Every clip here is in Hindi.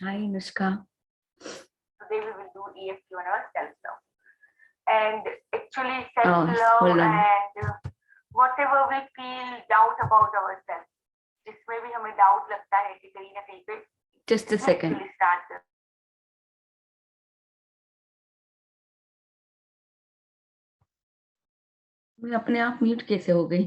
Hi, Nushka. Today we will do EFT on our self-love. And actually Oh, self-love hold on. and whatever we feel doubt about ourselves, जिसमें भी हमें doubt लगता है कि कहीं ना कहीं पे Just a second. actually start मैं अपने आप म्यूट कैसे हो गई?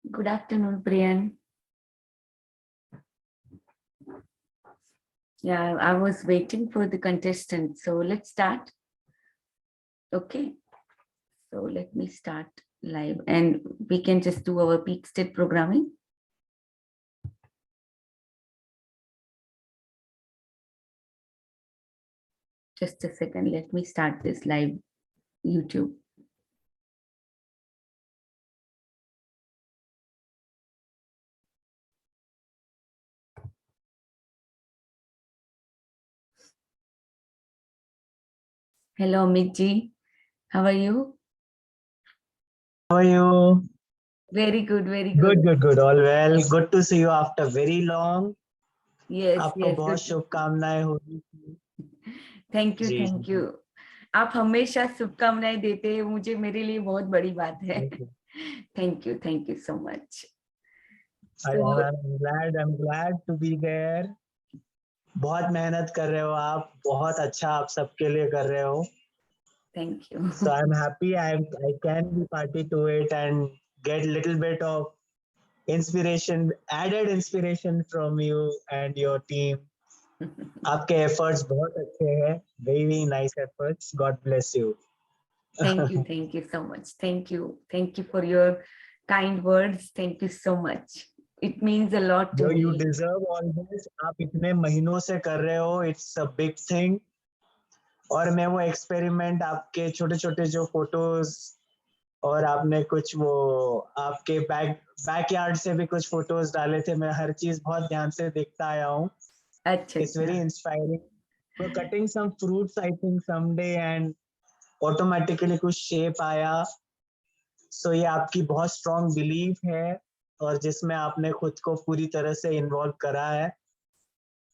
Good afternoon, Priyan. Yeah, I was waiting for the contestant. So let's start. Okay. So let me start live and we can just do our peak state programming. Just a second. Let me start this live YouTube. Hello, Amit ji. How are you? How are you? Very good, very good. Good. All well. Good to see you after very long. Yes, आपको yes. बहुत Good. शुभकामनाएं होगी। थैंक यू, जी, थैंक यू। आप हमेशा शुभकामनाएं देते हैं, मुझे मेरे लिए बहुत बड़ी बात है। Thank you so much. I'm glad to be there. बहुत मेहनत कर रहे हो आप, बहुत अच्छा आप सबके लिए कर रहे हो। Thank you. So I'm happy I can be party to it and get little bit of inspiration, added inspiration from you and your team. आपके efforts बहुत अच्छे हैं, very nice efforts. God bless you. Thank you so much. Thank you for your kind words. Thank you so much. It means a lot to You me. deserve all this. आप इतने महीनों से कर रहे हो, it's a big thing. और मैं वो एक्सपेरिमेंट आपके छोटे छोटे जो फोटोज और आपने कुछ वो आपके बैकयार्ड से भी कुछ फोटोज डाले थे, मैं हर चीज बहुत ध्यान से देखता आया हूँ. अच्छा, It's very inspiring. So cutting some fruits I think someday and automatically कुछ shape आया. So ये आपकी बहुत strong belief है और जिसमें आपने खुद को पूरी तरह से इन्वॉल्व करा है.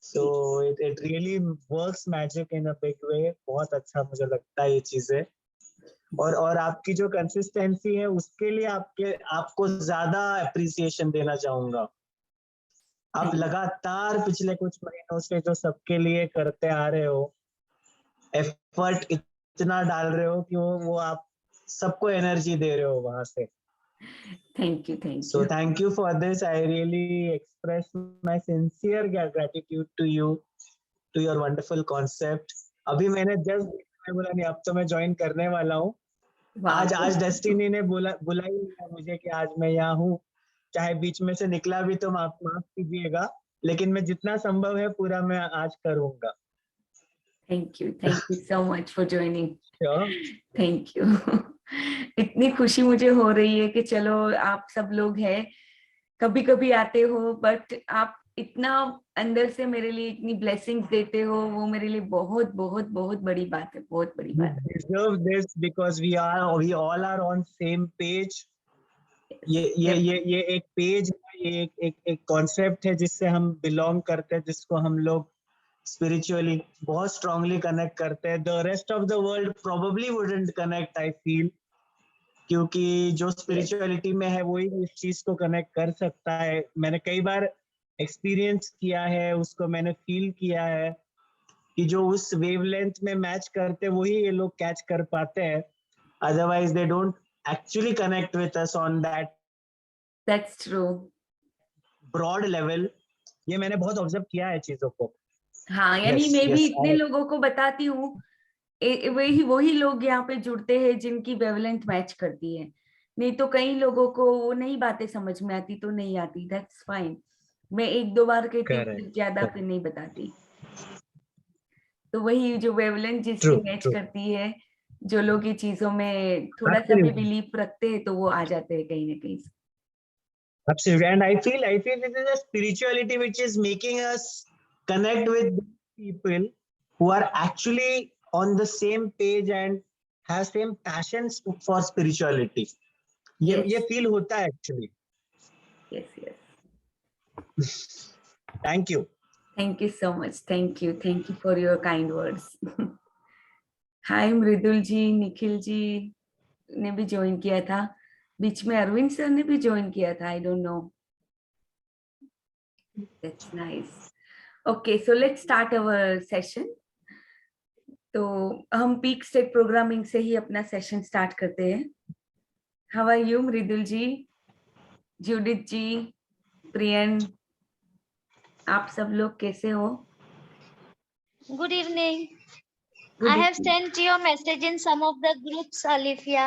So it really works magic in a big way. बहुत अच्छा मुझे लगता है ये चीजें. और आपकी जो कंसिस्टेंसी है उसके लिए आपको ज्यादा अप्रिसिएशन देना चाहूंगा. आप लगातार पिछले कुछ महीनों से जो सबके लिए करते आ रहे हो, एफर्ट इतना डाल रहे हो कि वो आप सबको एनर्जी दे रहे हो वहां से. Thank you. So thank you for this. I really express my sincere gratitude to you, to your wonderful concept. अभी मैंने जस्ट बोला नहीं, अब तो मैं ज्वाइन करने वाला हूँ. आज डेस्टिनी ने बुला ही लिया मुझे कि आज मैं यहाँ हूँ. चाहे बीच में से निकला भी तो माफ कीजिएगा, लेकिन मैं जितना संभव है पूरा मैं आज करूँगा. Thank you so much for joining. Sure. Thank you. इतनी खुशी मुझे हो रही है कि चलो आप सब लोग हैं, कभी कभी आते हो, बट आप इतना अंदर से मेरे लिए इतनी ब्लेसिंग्स देते हो, वो मेरे लिए बहुत बहुत बहुत बड़ी बात है, बहुत बड़ी बात है. You deserve this because we all are on same page. ये एक पेज है, ये एक कॉन्सेप्ट है जिससे हम बिलोंग करते हैं, जिसको हम लोग स्पिरिचुअली बहुत स्ट्रांगली कनेक्ट करते हैं. The rest of the world probably wouldn't connect, I feel, क्योंकि जो स्पिरिचुअलिटी में है वही इस चीज को कनेक्ट कर सकता है. मैंने कई बार एक्सपीरियंस किया है, उसको मैंने फील किया है कि जो उस वेवलेंथ में मैच करते वही ये लोग कैच कर पाते हैं. Otherwise they don't actually connect with us on that. That's true. Broad level ये मैंने बहुत ऑब्जर्व किया है चीजों को. हाँ, यानी मैं भी इतने लोगों को बताती हूँ, वही लोग यहाँ पे जुड़ते हैं जिनकी वेवलेंथ मैच करती है. नहीं तो कई लोगों को वो नहीं बातें समझ में आती तो नहीं आती. That's fine. मैं एक दो बार कहती हूँ, फिर ज्यादा फिर नहीं बताती. तो वही जो वेवलेंथ जिसकी मैच करती है, जो लोग ये चीजों में थोड़ा सा भी बिलीफ रखते हैं तो वो आ जाते हैं कहीं ना कहीं. Absolutely, and I feel it is a spirituality which is making us connect with people who are actually on the same page and have same passions for spirituality. ये feel होता है actually. Yes. Thank you. Thank you so much. Thank you for your kind words. हाय मृदुल जी, निखिल जी ने भी ज्वाइन किया था, बीच में अरविंद सर ने भी ज्वाइन किया था. I don't know. That's nice. Okay, so let's start our session. तो हम पीक स्टेट प्रोग्रामिंग से ही अपना सेशन स्टार्ट करते हैं. How are you Mridul ji? Judith ji, Priyan, आप सब लोग कैसे हो? Good evening. Good I have evening. sent your message in some of the groups, Alifia.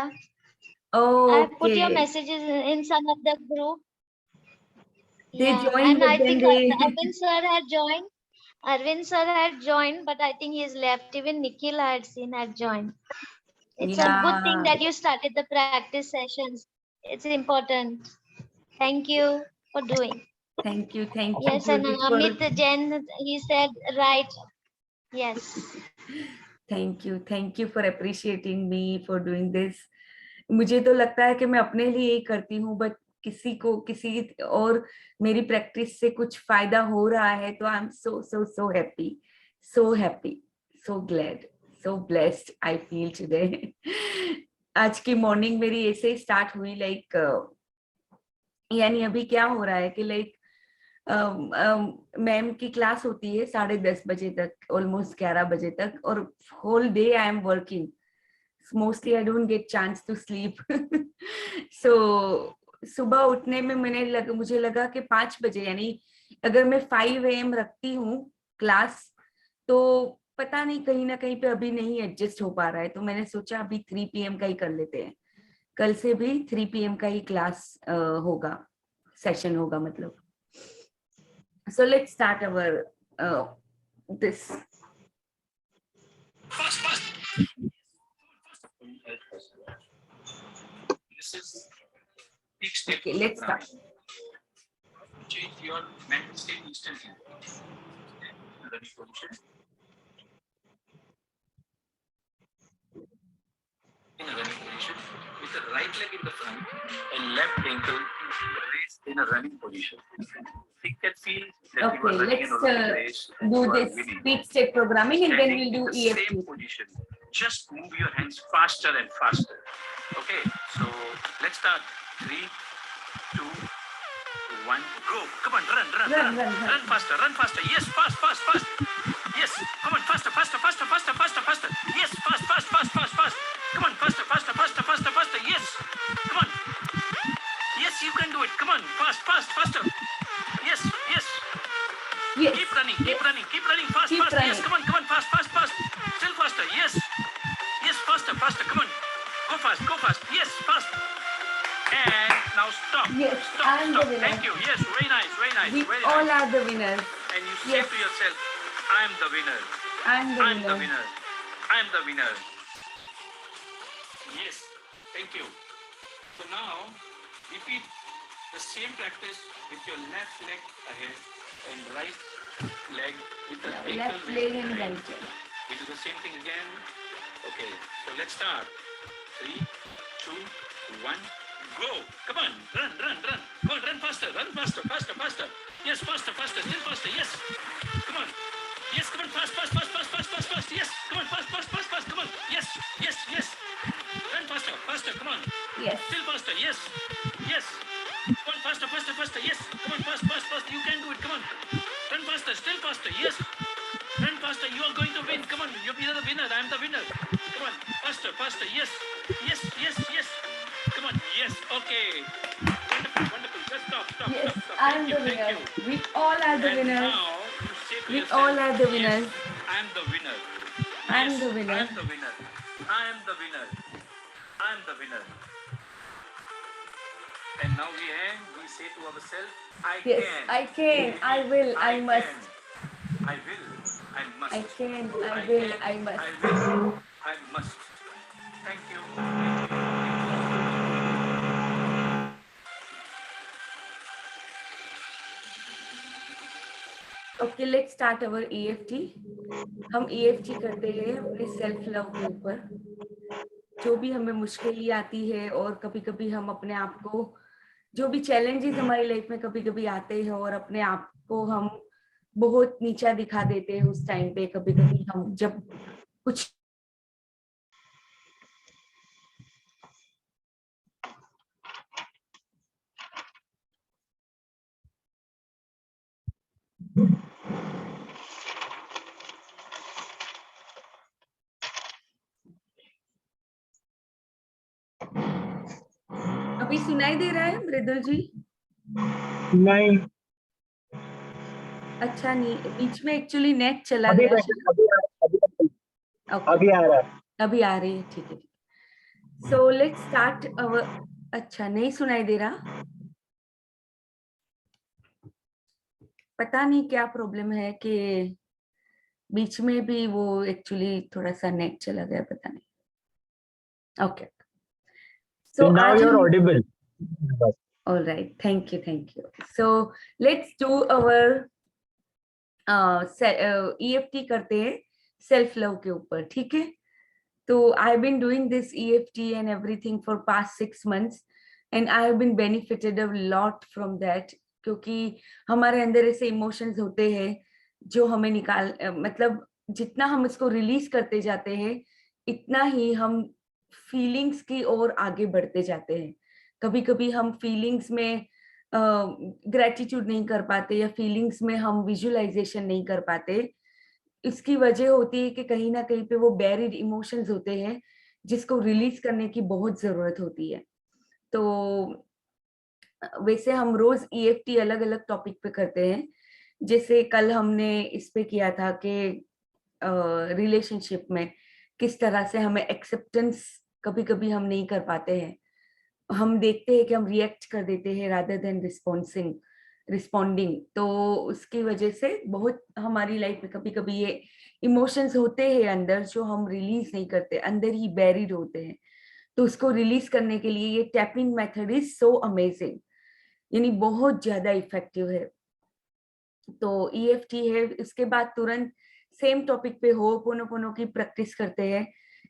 Oh, I have put your okay. messages in some of the group. They Yeah, joined, and but I then think they Arvind sir had joined. Arvind sir had joined, but I think he's left. Even Nikhil I had seen had joined. It's a good thing yeah. that you started the practice sessions. It's important. Thank you for doing. Thank you, Yes, and Judith, for Amit Jain, he said right. Yes. thank you for appreciating me for doing this. मुझे तो लगता है कि मैं अपने लिए ही करती हूँ, बट किसी को किसी और मेरी प्रैक्टिस से कुछ फायदा हो रहा है तो आई am so happy, so glad, so blessed I feel today. आज की मॉर्निंग मेरी ऐसे स्टार्ट हुई, लाइक यानी अभी क्या हो रहा है कि लाइक मैम की क्लास होती है 10:30 बजे तक, ऑलमोस्ट 11 बजे तक, और whole day I am working, mostly I don't get chance to sleep. So सुबह उठने में मुझे लगा कि 5 बजे, यानी अगर मैं 5 AM रखती हूँ क्लास, तो पता नहीं कहीं ना कहीं पे अभी नहीं एडजस्ट हो पा रहा है, तो मैंने सोचा अभी 3 PM का ही कर लेते हैं। कल से भी 3 PM का ही क्लास होगा, सेशन होगा मतलब। So let's start our this. Okay, let's start. Change your mental state instantly. Running position. In a running position, with the right leg in the front and left ankle raised in a running position. You can feel that Okay, you are running let's in a running race. do this speed step programming, and then we'll do in the EFT. same position. Just move your hands faster and faster. Okay, so let's start. 3, 2, 1, go. Come on, run faster, run faster. Yes, fast. Yes, come on, faster. Yes, fast. Come on, faster. Yes, come on. Yes, you can do it. Come on, faster. Yes. Yes. Keep running. Fast. Keep running. Yes, come on, fast. Still faster. Yes, faster. Come on, go fast. Yes, fast. And now stop. Yes, Stop. I'm the winner. Thank you. Yes, very nice. We all are the winners. And you say Yes. to yourself, I am the winner. I'm the I am the winner. winner. I am the winner. Yes, thank you. So now, repeat the same practice with your left leg ahead and right leg with the ankle Left raised leg and behind. right leg. We do the same thing again. Okay, so let's start. 3, 2, 1, go. Come on, run. Come on, run faster. Yes, faster, still faster. Yes, come on. Yes, come on, fast. Yes, come on, fast. Come on. Yes. Run faster. Come on. Yes. Still faster. Yes. Come on, faster. Yes. Come on, fast. You can do it. Come on. Run faster. Still faster. Yes. Run faster. You are going to win. Come on. You're the winner. I am the winner. Come on. Faster. Yes. Come on. Yes. Okay. Wonderful. Just stop. Yes, Stop. I'm Thank the you. winner. We all are the And winners. now you say to We yourself, all are the yes, winners. I am the winner. I'm Yes, the winner. I am the winner. And now we say to ourselves, I Yes, can. I can. I will. I must. can. I will. I must. I can. I will. I must. I will. I must. Thank you. Okay, let's start our EFT. हम EFT करते हैं अपने सेल्फ लव के ऊपर। जो भी हमें मुश्किलें आती है, और कभी-कभी हम अपने आप को, जो भी चैलेंजेस हमारी लाइफ में कभी-कभी आते हैं और अपने आप को हम बहुत नीचा दिखा देते हैं उस टाइम पे, कभी-कभी हम जब कुछ अभी सुनाई दे रहा है मृदुल जी? नहीं, अच्छा, नहीं, बीच में एक्चुअली नेट चला अभी गया बेटर, शायद। ओके, अभी आ रहा है। अभी आ रही है, ठीक है। So let's start our. अच्छा, नहीं सुनाई दे रहा, पता नहीं क्या प्रॉब्लम है कि बीच में भी वो एक्चुअली थोड़ा सा नेट चला गया, पता नहीं। ओके, सो नाउ आज यू आर हम, Audible. All right, thank you. So let's do our EFT करते हैं सेल्फ लव के ऊपर, ठीक है। तो I have been doing this EFT and everything for past 6 months and I have been benefited a lot from that, क्योंकि हमारे अंदर ऐसे इमोशंस होते हैं जो हमें मतलब जितना हम इसको रिलीज करते जाते हैं, इतना ही हम फीलिंग्स की ओर आगे बढ़ते जाते हैं। कभी कभी हम फीलिंग्स में ग्रेटिट्यूड नहीं कर पाते, या फीलिंग्स में हम विजुअलाइजेशन नहीं कर पाते। इसकी वजह होती है कि कहीं ना कहीं पे वो बैरिड इमोशंस होते हैं जिसको रिलीज करने की बहुत जरूरत होती है। तो वैसे हम रोज EFT अलग अलग टॉपिक पे करते हैं। जैसे कल हमने इस पे किया था कि रिलेशनशिप में किस तरह से हमें एक्सेप्टेंस कभी कभी हम नहीं कर पाते हैं। हम देखते हैं कि हम रिएक्ट कर देते हैं रादर देन रिस्पॉन्डिंग। तो उसकी वजह से बहुत हमारी लाइफ में कभी कभी ये इमोशंस होते हैं अंदर जो हम रिलीज नहीं करते, अंदर ही बैरिड होते हैं। तो उसको रिलीज करने के लिए ये tapping method is so amazing, यानी बहुत ज्यादा इफेक्टिव है। तो EFT है, इसके बाद तुरंत सेम टॉपिक पे हो पोनो की प्रैक्टिस करते हैं,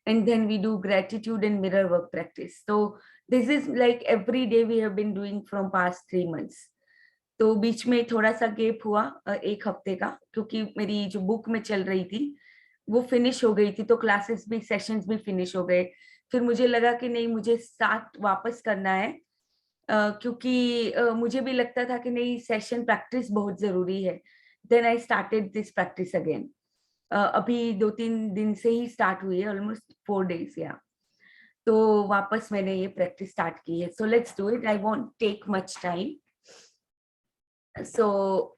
and then we do gratitude and mirror work practice. तो this is like every day we have been doing from past 3 months। तो बीच में थोड़ा सा गैप हुआ 1 हफ्ते का, क्योंकि मेरी जो बुक में चल रही थी वो फिनिश हो गई थी, तो क्लासेस भी सेशंस भी फिनिश हो गए। फिर मुझे लगा कि नहीं, मुझे स्टार्ट वापस करना है, क्योंकि मुझे भी लगता था कि नहीं, सेशन प्रैक्टिस बहुत जरूरी है। Then I started this practice again. अभी 2-3 दिन से ही स्टार्ट हुई है, ऑलमोस्ट 4 days या। तो वापस मैंने ये प्रैक्टिस स्टार्ट की है। So let's do it, I won't take much time. So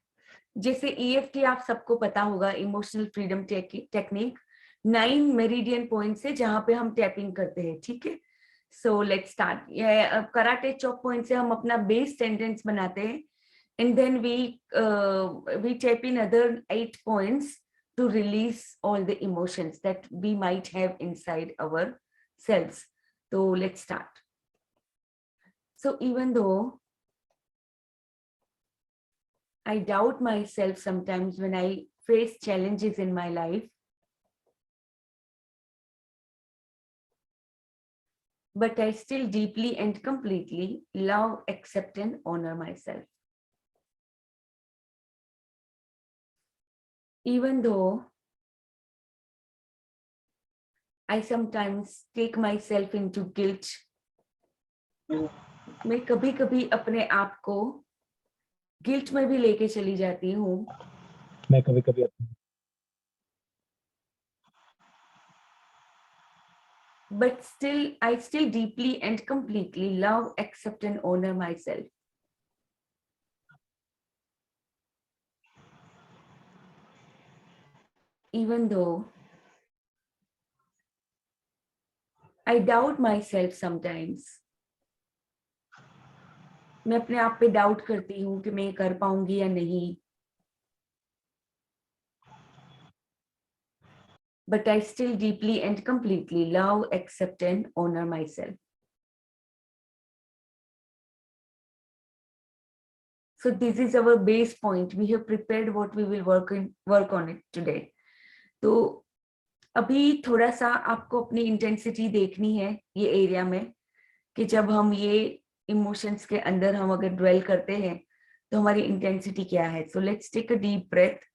जैसे EFT आप सबको पता होगा, emotional freedom technique, 9 meridian points है जहां पे हम टैपिंग करते हैं, ठीक है। So let's start. Karate chop point से हम अपना बेस सेंटेंस बनाते हैं, and then we tap in other 8 points to release all the emotions that we might have inside ourselves. So let's start. So even though I doubt myself sometimes when I face challenges in my life, but I still deeply and completely love, accept, and honor myself. Even though I sometimes take myself into guilt, मैं कभी कभी अपने आप को गिल्ट में भी लेके चली जाती हूँ। मैं कभी कभी But still, I still deeply and completely love, accept, and honor myself. Even though I doubt myself sometimes, मैं अपने आप पे डाउट करती हूँ कि मैं कर पाऊंगी या नहीं, but I still deeply and completely love, accept, and honor myself. So this is our base point. We have prepared what we will work on it today. तो अभी थोड़ा सा आपको अपनी इंटेंसिटी देखनी है ये एरिया में, कि जब हम ये इमोशंस के अंदर हम अगर ड्वेल करते हैं तो हमारी इंटेंसिटी क्या है। So let's take a deep breath.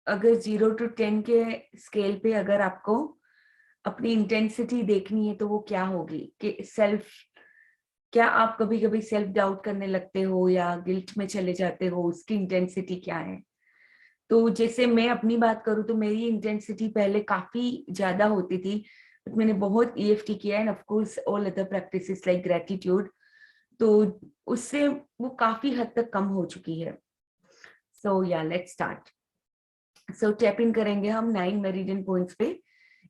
अगर 0 to 10 के स्केल पे अगर आपको अपनी इंटेंसिटी देखनी है तो वो क्या होगी? कि क्या आप कभी कभी सेल्फ डाउट करने लगते हो या गिल्ट में चले जाते हो? उसकी इंटेंसिटी क्या है? तो जैसे मैं अपनी बात करूं तो मेरी इंटेंसिटी पहले काफी ज्यादा होती थी, बट मैंने बहुत EFT किया है, of course all other practices like gratitude, तो उससे वो काफी हद तक कम हो चुकी है। सो yeah let's start. So tap in करेंगे हम 9 मेरिडियन पॉइंट्स पे,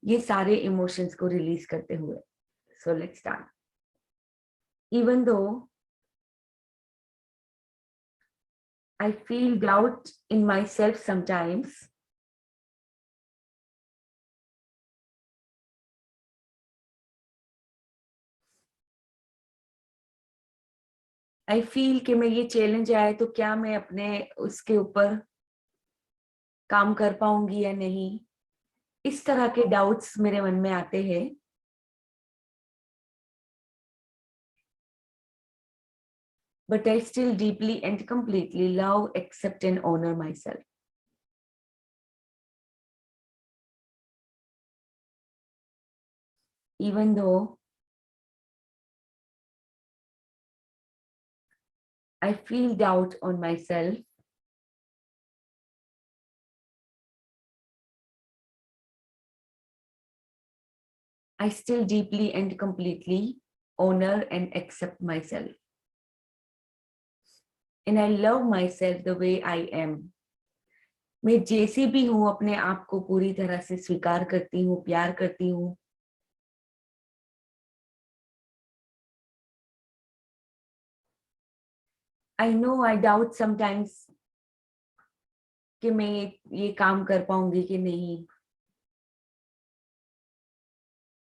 ये सारे इमोशंस को रिलीज करते हुए। सो let's start. Even though I feel doubt in myself sometimes, I feel कि मैं ये चैलेंज आए तो क्या मैं अपने उसके ऊपर काम कर पाऊंगी या नहीं, इस तरह के डाउट्स मेरे मन में आते हैं। But I still deeply and completely love, accept and honor myself. Even though I feel doubt on myself, I still deeply and completely honor and accept myself. And I love myself the way I am. मैं जैसी भी हूं अपने आप को पूरी तरह से स्वीकार करती हूँ, प्यार करती हूँ। I know I doubt sometimes कि मैं ये काम कर पाऊंगी कि नहीं,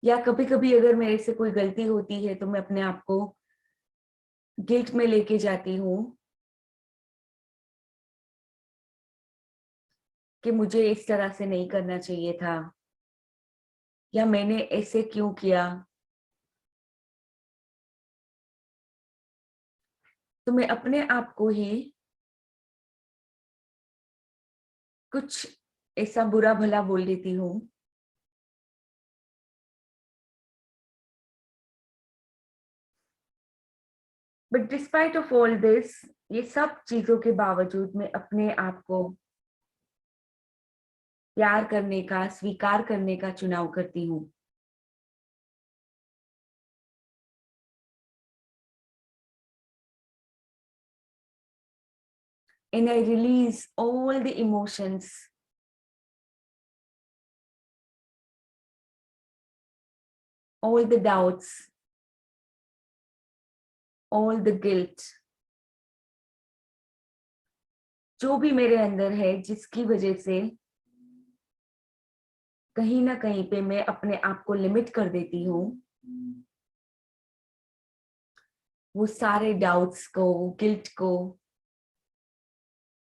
या कभी कभी अगर मेरे से कोई गलती होती है तो मैं अपने आप को गिल्ट में लेके जाती हूँ कि मुझे इस तरह से नहीं करना चाहिए था, या मैंने ऐसे क्यों किया। तो मैं अपने आप को ही कुछ ऐसा बुरा भला बोल देती हूँ। But despite of all this, ये सब चीजों के बावजूद मैं अपने आप को प्यार करने का, स्वीकार करने का चुनाव करती हूँ। And I release all the emotions, all the doubts, all the guilt, जो भी मेरे अंदर है जिसकी वजह से कहीं ना कहीं पे मैं अपने आप को लिमिट कर देती हूँ, वो सारे डाउट्स को, गिल्ट को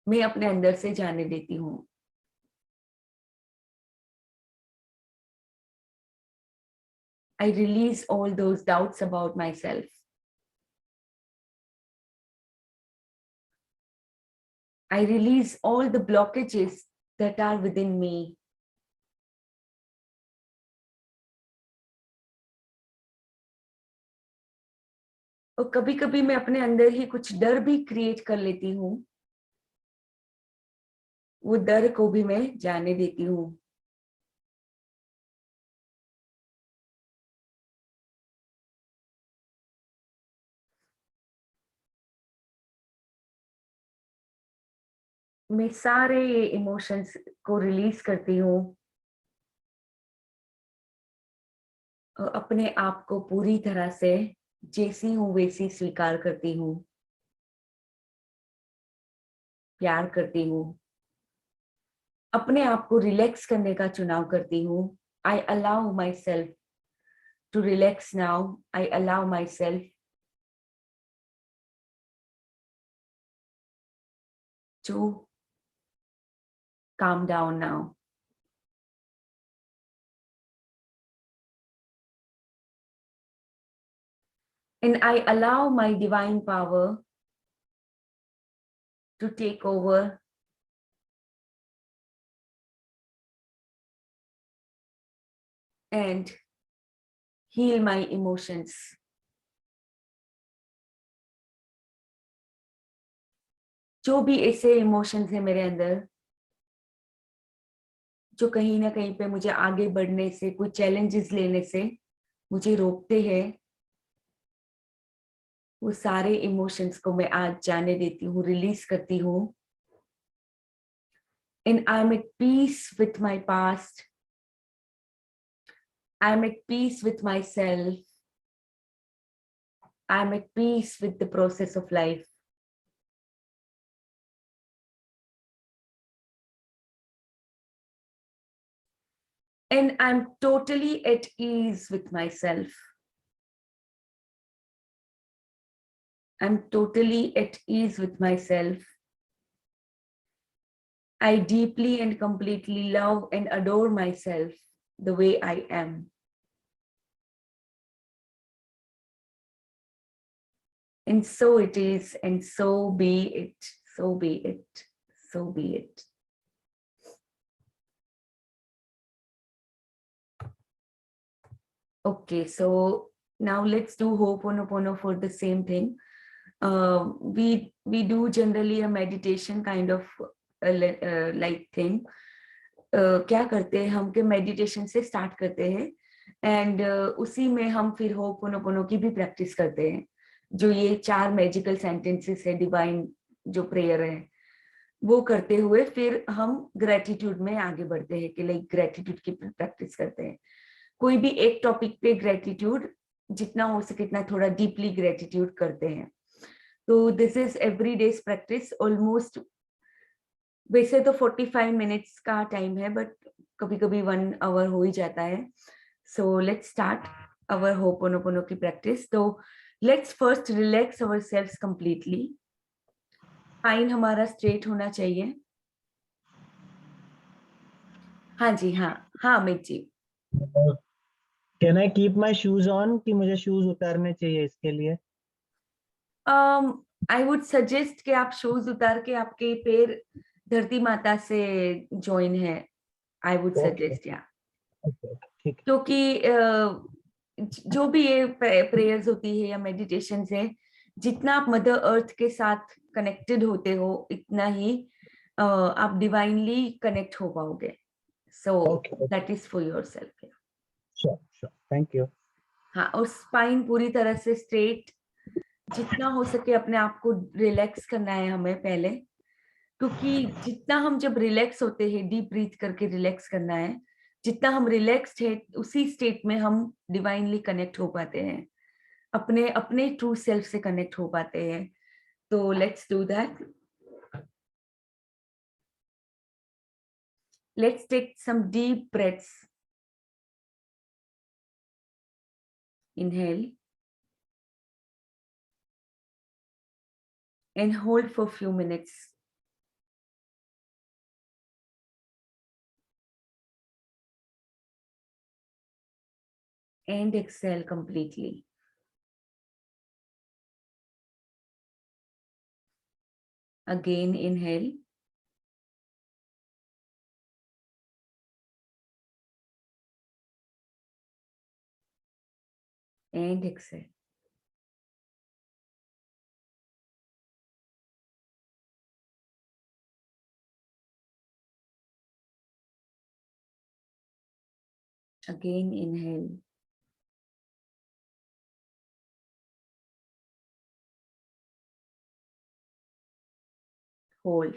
मैं अपने अंदर से जाने देती हूँ। I release all those doubts about myself. I release all the blockages that are within me. और कभी कभी मैं अपने अंदर ही कुछ डर भी क्रिएट कर लेती हूँ, वो डर को भी मैं जाने देती हूँ। मैं सारे इमोशंस को रिलीज करती हूँ और अपने आप को पूरी तरह से जैसी हूँ वैसी स्वीकार करती हूँ, प्यार करती हूँ, अपने आप को रिलैक्स करने का चुनाव करती हूँ। I allow myself to relax now. I allow myself to calm down now. And I allow my divine power to take over and heal my emotions. जो भी ऐसे इमोशंस है मेरे अंदर जो कहीं ना कहीं पे मुझे आगे बढ़ने से, कोई चैलेंजेस लेने से मुझे रोकते हैं, वो सारे इमोशंस को मैं आज जाने देती हूँ, रिलीज करती हूँ. And I'm at peace with my past. I'm at peace with myself. I'm at peace with the process of life. And I'm totally at ease with myself. I'm totally at ease with myself. I deeply and completely love and adore myself the way I am. And so it is, and so be it, so be it, so be it. Okay, so now let's do Ho'oponopono for the same thing. We do generally a meditation kind of like thing. क्या करते हैं हम कि मेडिटेशन से स्टार्ट करते हैं एंड उसी में हम फिर होपोनोपोनो की भी प्रैक्टिस करते हैं. जो ये 4 मैजिकल सेंटेंसेस है, डिवाइन जो प्रेयर है, वो करते हुए फिर हम ग्रेटिट्यूड में आगे बढ़ते हैं कि लाइक ग्रेटिट्यूड की प्रैक्टिस करते हैं. कोई भी एक टॉपिक पे ग्रेटिट्यूड जितना हो सके इतना थोड़ा डीपली ग्रेटिट्यूड करते हैं. तो this is every days practice. Almost वैसे तो 45 मिनट्स का टाइम है बट कभी कभी 1 आवर हो ही जाता है. So let's start our ho'oponopono की प्रैक्टिस. तो let's first relax ourselves completely. Spine हमारा स्ट्रेट होना चाहिए. हाँ जी, हाँ Amit ji. Can I keep my shoes on कि मुझे शूज उतारने चाहिए इसके लिए? आई वुड सजेस्ट कि आप शूज उतार के आपके पैर धरती माता से ज्वाइन है. आई वुड सजेस्ट या क्योंकि जो भी ये प्रेयर्स होती है या मेडिटेशन है, जितना आप मदर अर्थ के साथ कनेक्टेड होते हो उतना ही आप डिवाइनली कनेक्ट हो पाओगे. So that is for yourself. Sure, thank you. हाँ, और स्पाइन पूरी तरह से स्ट्रेट. जितना हो सके अपने आप को रिलैक्स करना है हमें पहले, क्योंकि जितना हम जब रिलैक्स होते हैं, डीप ब्रीथ करके रिलैक्स करना है, जितना हम रिलैक्स्ड है उसी स्टेट में हम डिवाइनली कनेक्ट हो पाते हैं, अपने अपने ट्रू सेल्फ से कनेक्ट हो पाते हैं. तो let's do that. Let's take some deep breaths. Inhale and hold for a few minutes. And exhale completely. Again, inhale. And exhale. Again, inhale. Hold.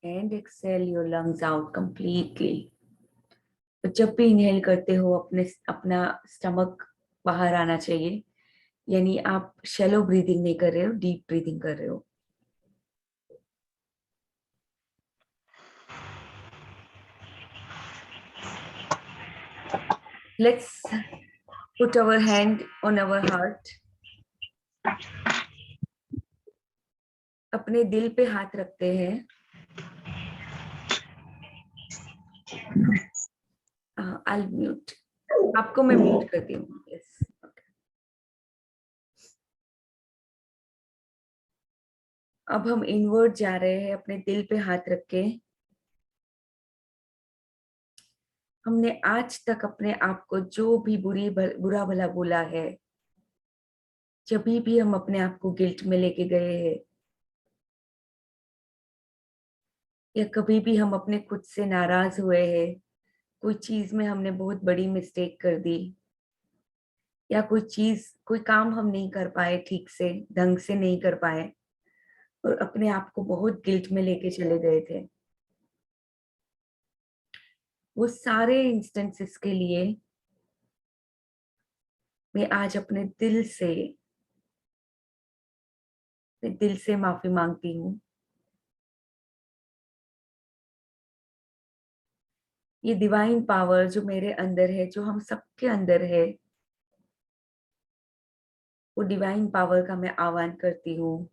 And exhale your lungs out completely. तो जब भी इनहेल करते हो अपना स्टमक बाहर आना चाहिए, यानी आप शैलो ब्रीदिंग नहीं कर रहे हो, डीप ब्रीदिंग कर रहे हो. Let's put our hand on our heart. अपने दिल पे हाथ रखते हैं. I'll mute. आपको मैं म्यूट करती हूँ. Yes. Okay. अब हम इनवर्ड जा रहे हैं, अपने दिल पे हाथ रख के। हमने आज तक अपने आप को जो भी बुरा भला बोला है, जब भी हम अपने आप को गिल्ट में लेके गए हैं, या कभी भी हम अपने खुद से नाराज हुए हैं, कोई चीज में हमने बहुत बड़ी मिस्टेक कर दी, या कोई काम हम नहीं कर पाए, ठीक से ढंग से नहीं कर पाए, और अपने आप को बहुत गिल्ट में लेके चले गए थे, वो सारे इंस्टेंसेस के लिए मैं आज अपने दिल से माफी मांगती हूँ। ये डिवाइन पावर जो मेरे अंदर है, जो हम सबके अंदर है, वो डिवाइन पावर का मैं आह्वान करती हूँ।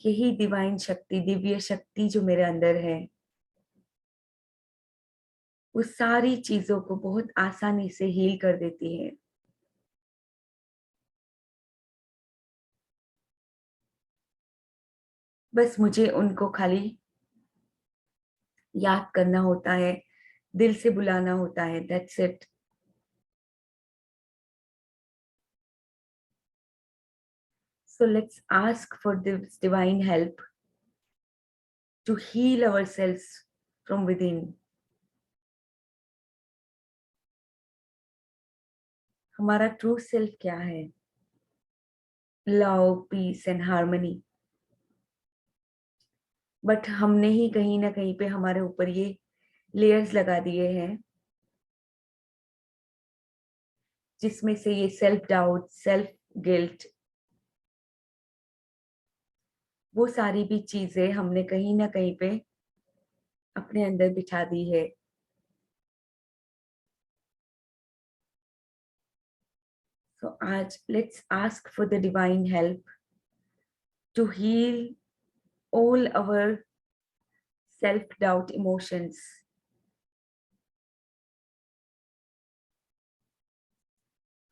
यही डिवाइन शक्ति, दिव्य शक्ति जो मेरे अंदर है, वो सारी चीजों को बहुत आसानी से हील कर देती है। बस मुझे उनको खाली याद करना होता है, दिल से बुलाना होता है, that's it. So let's ask for this divine help to heal ourselves from within. हमारा ट्रू सेल्फ क्या है? Love, peace and harmony. But हमने ही कहीं ना कहीं पे हमारे ऊपर ये लेयर्स लगा दिए हैं, जिसमें से ये सेल्फ डाउट, सेल्फ गिल्ट, वो सारी भी चीजें हमने कहीं ना कहीं पे अपने अंदर बिठा दी है। So आज let's ask for the divine help to heal all our self-doubt emotions.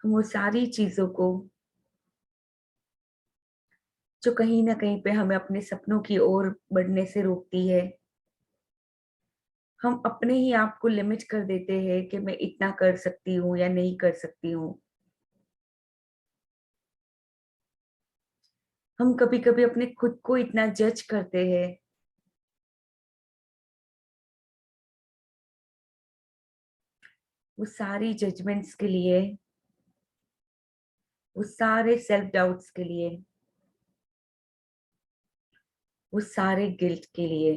हम वो सारी चीजों को जो कहीं ना कहीं पे हमें अपने सपनों की ओर बढ़ने से रोकती है, हम अपने ही आप को लिमिट कर देते हैं कि मैं इतना कर सकती हूँ या नहीं कर सकती हूँ। हम कभी कभी अपने खुद को इतना जज करते हैं, वो सारी जजमेंट्स के लिए, वो सारे सेल्फ डाउट्स के लिए, वो सारे गिल्ट के लिए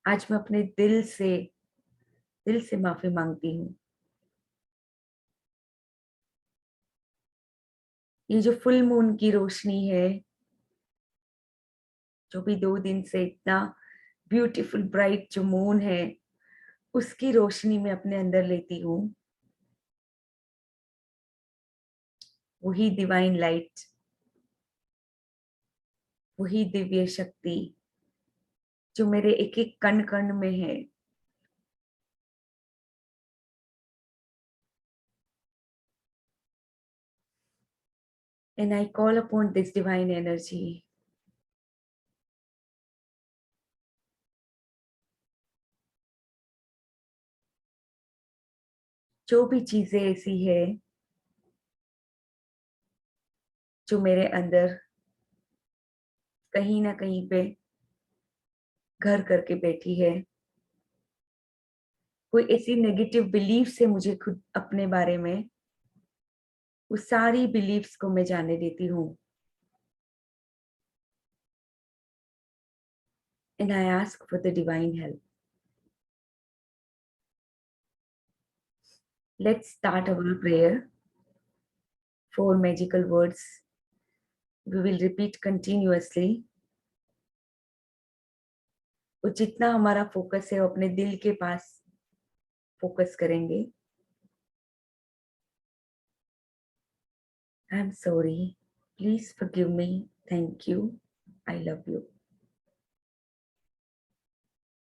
आज मैं अपने दिल से माफी मांगती हूँ। ये जो फुल मून की रोशनी है, जो भी 2 दिन से इतना ब्यूटीफुल ब्राइट जो मून है, उसकी रोशनी में अपने अंदर लेती हूँ। वही डिवाइन लाइट, वही दिव्य शक्ति जो मेरे एक एक कण कण में है, and I call upon this divine energy जो भी चीजें ऐसी है जो मेरे अंदर कहीं ना कहीं पे घर करके बैठी है, कोई ऐसी नेगेटिव बिलीफ से मुझे खुद अपने बारे में, उस सारी बिलीफ्स को मैं जाने देती हूँ। And I ask for the divine help. Let's start our prayer. 4 magical words we will repeat continuously. और जितना हमारा फोकस है वो अपने दिल के पास फोकस करेंगे। I am sorry. Please forgive me. Thank you. I love you.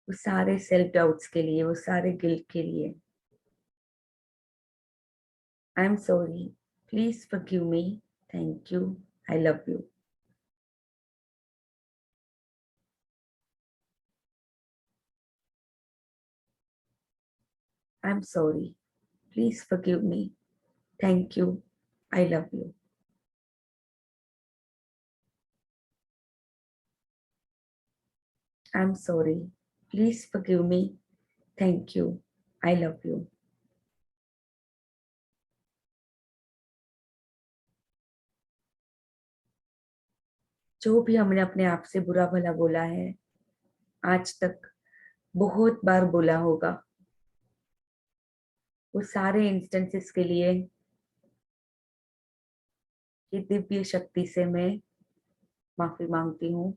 वो सारे सेल्फ डाउट्स के लिए, वो सारे गिल्ट के लिए। I am sorry. Please forgive me. Thank you. I love you. I'm sorry. Please forgive me. Thank you. I love you. I'm sorry. Please forgive me. Thank you. I love you. जो भी हमने अपने आप से बुरा भला बोला है, आज तक बहुत बार बोला होगा, वो सारे इंस्टेंसेस के लिए ये दिव्य शक्ति से मैं माफी मांगती हूँ।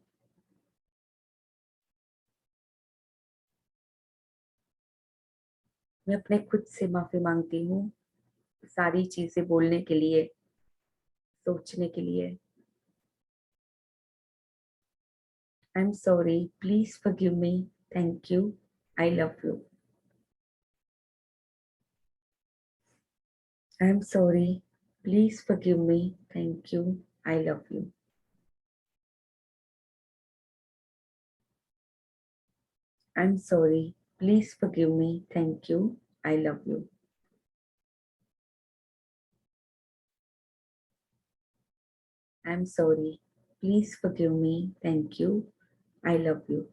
मैं अपने खुद से माफी मांगती हूँ सारी चीजें बोलने के लिए, सोचने के लिए। I'm sorry. Please forgive me. Thank you. I love you. I'm sorry. Please forgive me. Thank you. I love you. I'm sorry. Please forgive me. Thank you. I love you. I'm sorry. Please forgive me. Thank you. I love you.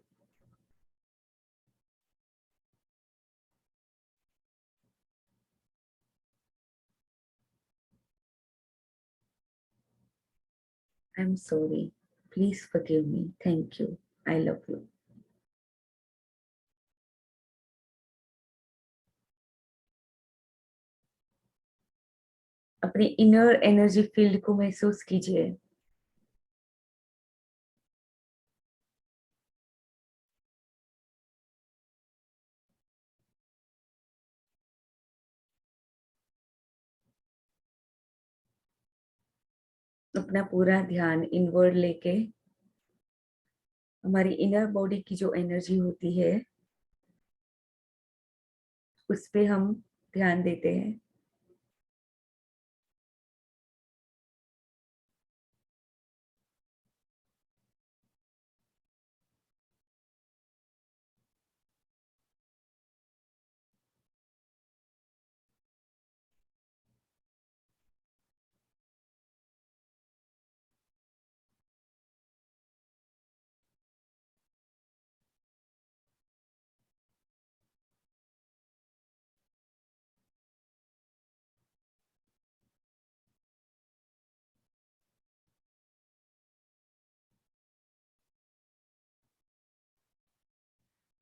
I'm sorry. Please forgive me. Thank you. I love you. अपने इनर एनर्जी फील्ड को महसूस कीजिए। अपना पूरा ध्यान इनवर्ड लेके हमारी इनर बॉडी की जो एनर्जी होती है उस पे हम ध्यान देते हैं।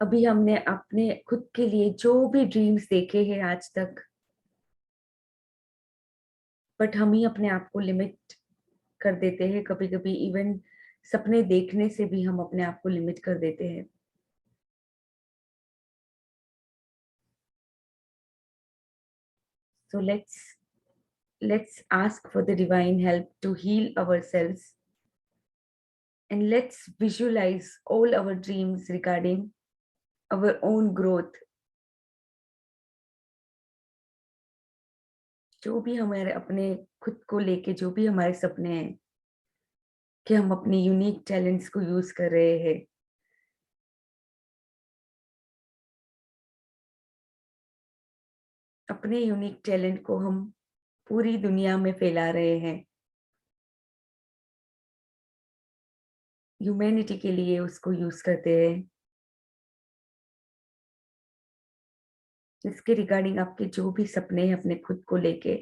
अभी हमने अपने खुद के लिए जो भी ड्रीम्स देखे हैं आज तक, बट हम ही अपने आप को लिमिट कर देते हैं। कभी कभी इवन सपने देखने से भी हम अपने आप को लिमिट कर देते हैं। So let's ask for the divine help to heal ourselves, and let's visualize all our dreams regarding our own growth. जो भी हमारे अपने खुद को लेके जो भी हमारे सपने हैं कि हम अपनी यूनिक टैलेंट्स को यूज कर रहे हैं, अपने यूनिक टैलेंट को हम पूरी दुनिया में फैला रहे हैं, ह्यूमैनिटी के लिए उसको यूज करते हैं। इसके रिगार्डिंग आपके जो भी सपने हैं अपने खुद को लेके,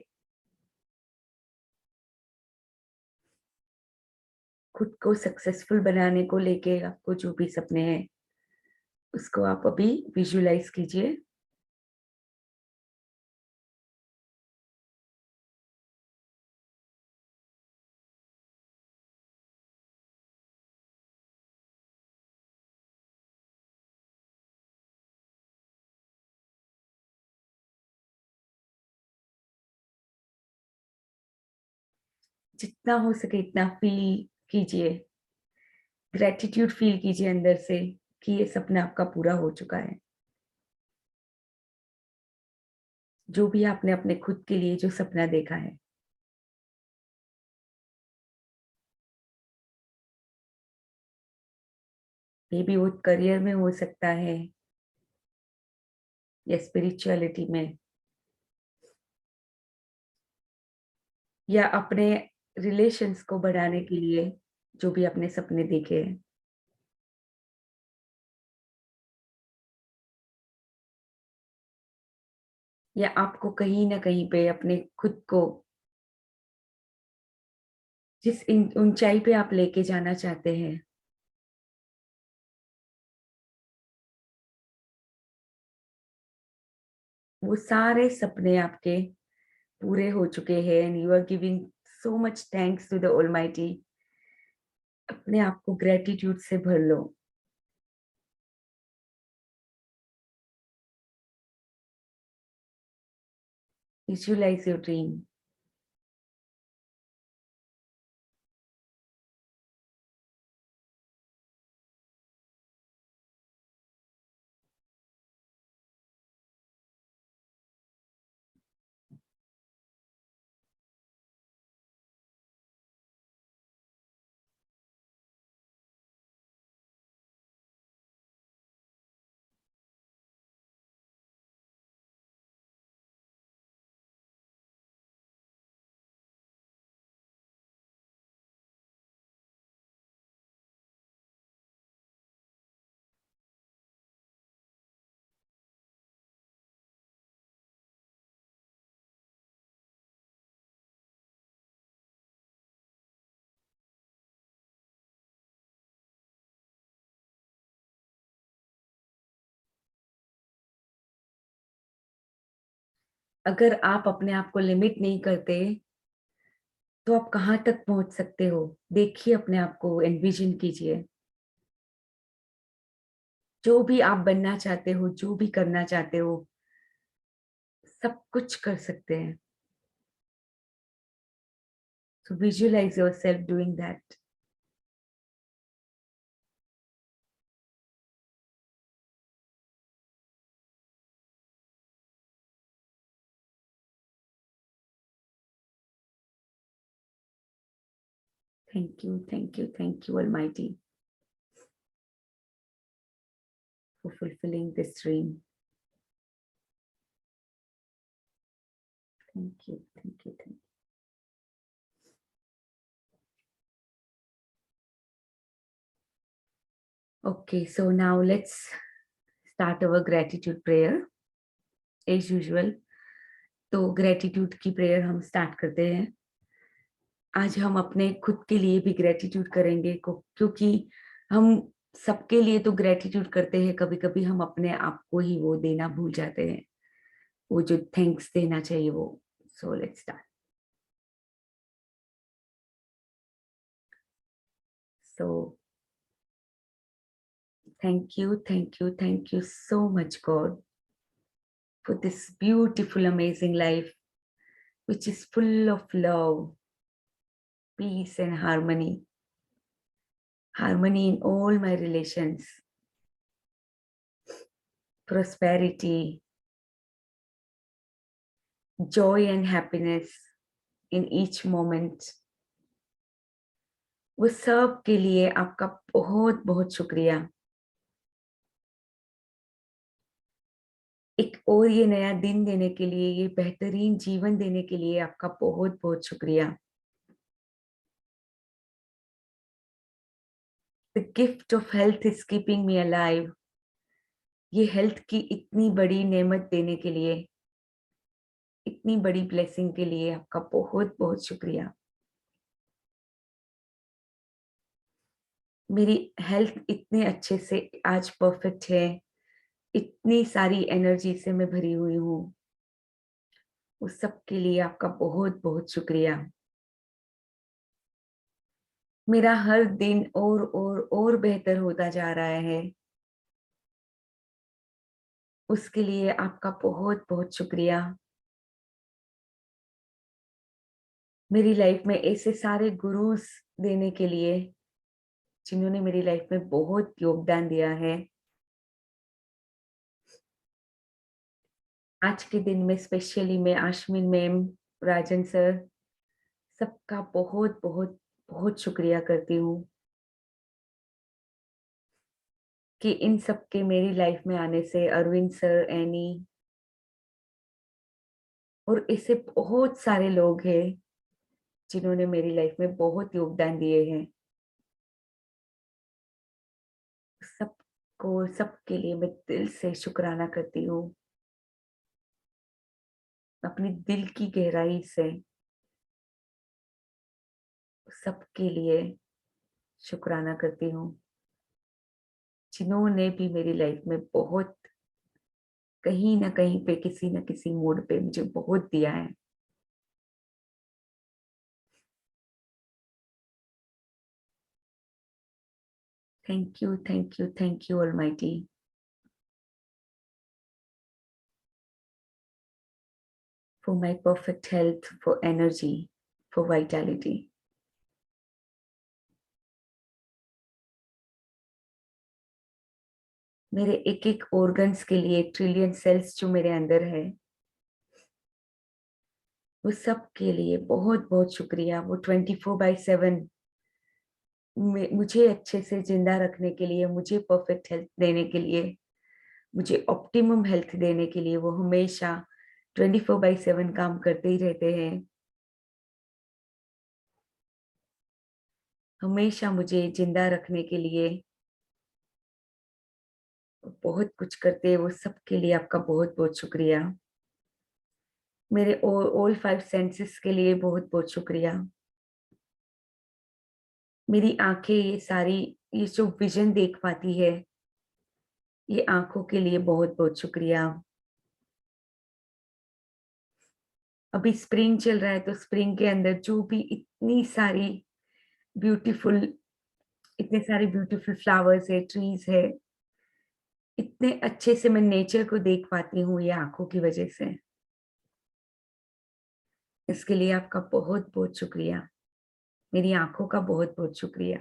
खुद को सक्सेसफुल बनाने को लेके आपको जो भी सपने हैं उसको आप अभी विजुलाइज कीजिए। जितना हो सके इतना फील कीजिए, ग्रेटिट्यूड फील कीजिए अंदर से कि ये सपना आपका पूरा हो चुका है। जो भी आपने अपने खुद के लिए जो सपना देखा है मे बी वो करियर में हो सकता है या स्पिरिचुअलिटी में, या अपने रिलेशंस को बढ़ाने के लिए जो भी अपने सपने देखे हैं। या आपको कहीं ना कहीं पे अपने खुद को जिस ऊंचाई पे आप लेके जाना चाहते हैं, वो सारे सपने आपके पूरे हो चुके हैं and you are giving so much thanks to the almighty. अपने आप को ग्रेटिट्यूड से भर लो। Visualise your dream. अगर आप अपने आप को लिमिट नहीं करते तो आप कहाँ तक पहुंच सकते हो? देखिए अपने आप को, एनविजन कीजिए। जो भी आप बनना चाहते हो, जो भी करना चाहते हो, सब कुछ कर सकते हैं। So visualize yourself doing that. Thank you, Almighty, for fulfilling this dream. Thank you. Okay, so now let's start our gratitude prayer. As usual, तो ग्रेटिट्यूड की प्रेयर हम स्टार्ट करते हैं। आज हम अपने खुद के लिए भी ग्रेटिट्यूड करेंगे क्योंकि हम सबके लिए तो ग्रेटिट्यूड करते हैं, कभी कभी हम अपने आप को ही वो देना भूल जाते हैं, वो जो थैंक्स देना चाहिए वो। सो let's start. So thank you so much, God, for this beautiful, amazing life, which is full of love, peace, and harmony. Harmony in all my relations, prosperity, joy, and happiness in each moment. वो सब के लिए आपका बहुत बहुत शुक्रिया। एक और ये नया दिन देने के लिए, ये बेहतरीन जीवन देने के लिए आपका बहुत बहुत शुक्रिया। The gift of health is keeping me alive. ये हेल्थ की इतनी बड़ी नेमत देने के लिए, इतनी बड़ी ब्लेसिंग के लिए आपका बहुत बहुत शुक्रिया। मेरी हेल्थ इतने अच्छे से आज परफेक्ट है, इतनी सारी एनर्जी से मैं भरी हुई हूँ, उस सब के लिए आपका बहुत बहुत शुक्रिया। मेरा हर दिन और बेहतर होता जा रहा है, उसके लिए आपका बहुत बहुत शुक्रिया। मेरी लाइफ में ऐसे सारे गुरुज देने के लिए जिन्होंने मेरी लाइफ में बहुत योगदान दिया है। आज के दिन में स्पेशली मैं आश्विन मैम, राजन सर, सबका बहुत बहुत बहुत शुक्रिया करती हूँ। कि इन सब के मेरी लाइफ में आने से अरविंद सर, एनी और ऐसे बहुत सारे लोग हैं जिन्होंने मेरी लाइफ में बहुत योगदान दिए हैं। सबको, सबके लिए मैं दिल से शुक्राना करती हूँ, अपनी दिल की गहराई से सबके लिए शुक्राना करती हूँ जिन्होंने भी मेरी लाइफ में बहुत, कहीं ना कहीं पे, किसी न किसी मोड पे मुझे बहुत दिया है। Thank you, thank you, thank you almighty for my perfect health, for energy, for vitality. मेरे एक एक ऑर्गन्स के लिए, ट्रिलियन सेल्स जो मेरे अंदर है, वो सब के लिए बहुत बहुत शुक्रिया। वो 24/7 मुझे अच्छे से जिंदा रखने के लिए, मुझे परफेक्ट हेल्थ देने के लिए, मुझे ऑप्टिमम हेल्थ देने के लिए वो हमेशा 24/7 काम करते ही रहते हैं। हमेशा मुझे जिंदा रखने के लिए बहुत कुछ करते हैं। वो सब के लिए आपका बहुत बहुत शुक्रिया। मेरे ऑल 5 सेंसेस के लिए बहुत बहुत शुक्रिया। मेरी आंखें ये सारी, ये जो विजन देख पाती है, ये आंखों के लिए बहुत बहुत शुक्रिया। अभी स्प्रिंग चल रहा है तो स्प्रिंग के अंदर जो भी इतनी सारी ब्यूटीफुल, इतने सारे ब्यूटीफुल फ्लावर्स है, ट्रीज है, इतने अच्छे से मैं नेचर को देख पाती हूँ ये आंखों की वजह से। इसके लिए आपका बहुत बहुत शुक्रिया। मेरी आंखों का बहुत बहुत शुक्रिया।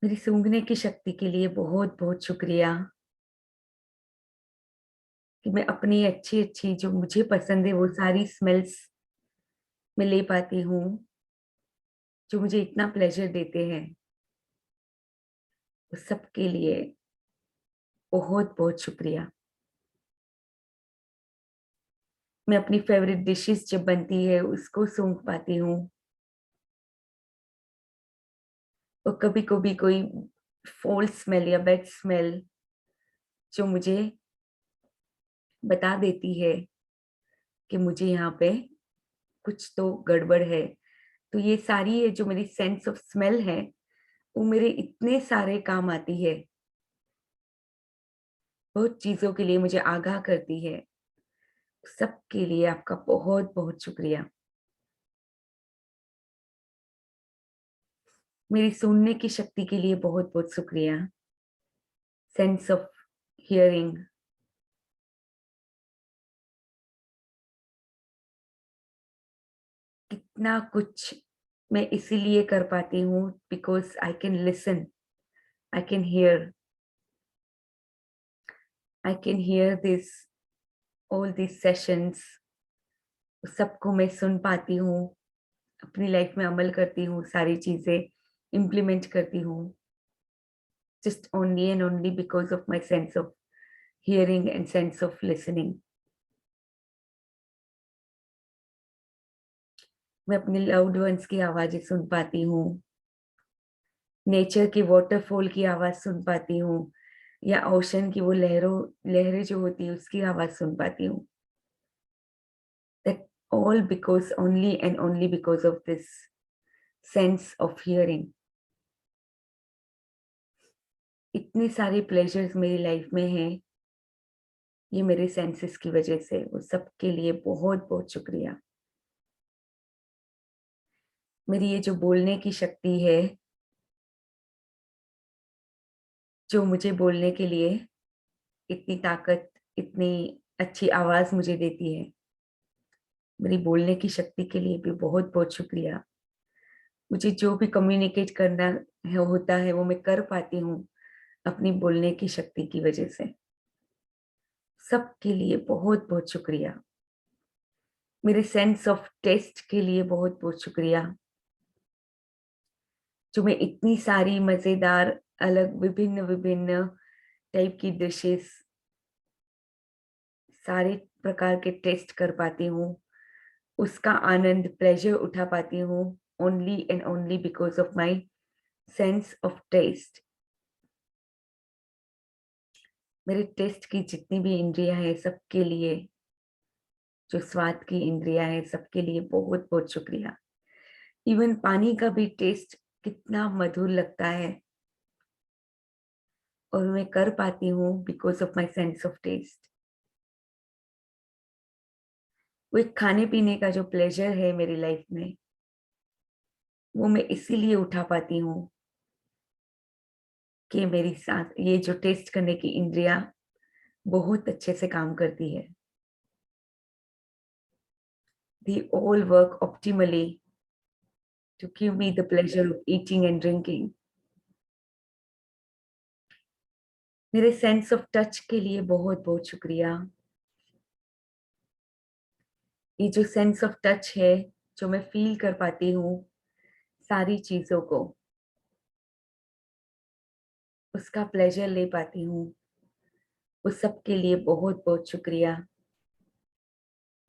मेरी सूंघने की शक्ति के लिए बहुत बहुत शुक्रिया कि मैं अपनी अच्छी अच्छी जो मुझे पसंद है वो सारी स्मेल्स में ले पाती हूँ, जो मुझे इतना प्लेजर देते हैं। उस सब के लिए बहुत बहुत शुक्रिया। मैं अपनी फेवरेट डिशेस जब बनती है उसको सूंघ पाती हूँ, और कभी कभी कोई फॉल स्मेल या बैड स्मेल जो मुझे बता देती है कि मुझे यहाँ पे कुछ तो गड़बड़ है। तो ये सारी है जो मेरी सेंस ऑफ स्मेल है, वो मेरे इतने सारे काम आती है, बहुत चीजों के लिए मुझे आगाह करती है। सबके लिए आपका बहुत बहुत शुक्रिया। मेरी सुनने की शक्ति के लिए बहुत बहुत शुक्रिया। सेंस ऑफ हियरिंग, कितना कुछ मैं इसीलिए कर पाती हूँ because I can listen, I can hear, I can hear this all this sessions. सबको मैं सुन पाती हूँ, अपनी लाइफ में अमल करती हूँ, सारी चीजें इम्प्लीमेंट करती हूँ, just only and only because of my sense of hearing and sense of listening. मैं अपने लव्ड वंस की आवाजें सुन पाती हूँ, नेचर की वाटरफॉल की आवाज सुन पाती हूँ, या ओशन की वो लहरें जो होती है उसकी आवाज सुन पाती हूँ। That all because only and only because of this sense of hearing. इतने सारे प्लेजर्स मेरी लाइफ में हैं, ये मेरे सेंसेस की वजह से। वो सबके लिए बहुत बहुत शुक्रिया। मेरी ये जो बोलने की शक्ति है, जो मुझे बोलने के लिए इतनी ताकत, इतनी अच्छी आवाज मुझे देती है, मेरी बोलने की शक्ति के लिए भी बहुत बहुत शुक्रिया। मुझे जो भी कम्युनिकेट करना है होता है वो मैं कर पाती हूँ अपनी बोलने की शक्ति की वजह से। सबके लिए बहुत बहुत शुक्रिया। मेरे सेंस ऑफ टेस्ट के लिए बहुत बहुत शुक्रिया, जो मैं इतनी सारी मजेदार अलग विभिन्न विभिन्न टाइप की डिशेस, सारे प्रकार के टेस्ट कर पाती हूँ, उसका आनंद प्लेजर उठा पाती हूँ only and only because of my sense of taste. मेरे टेस्ट की जितनी भी इंद्रियां हैं सबके लिए, जो स्वाद की इंद्रियां हैं सबके लिए बहुत बहुत शुक्रिया। इवन पानी का भी टेस्ट कितना मधुर लगता है और मैं कर पाती हूँ because of my sense of taste. वो एक खाने पीने का जो प्लेजर है मेरी लाइफ में, वो मैं इसीलिए उठा पाती हूँ कि मेरी साथ ये जो टेस्ट करने की इंद्रियां बहुत अच्छे से काम करती है। They all work optimally to give me the pleasure of eating and drinking. मेरे सेंस ऑफ टच के लिए बहुत बहुत शुक्रिया। ये जो सेंस ऑफ टच है, जो मैं फील कर पाती हूँ सारी चीजों को, उसका प्लेजर ले पाती हूँ, उस सब के लिए बहुत बहुत शुक्रिया।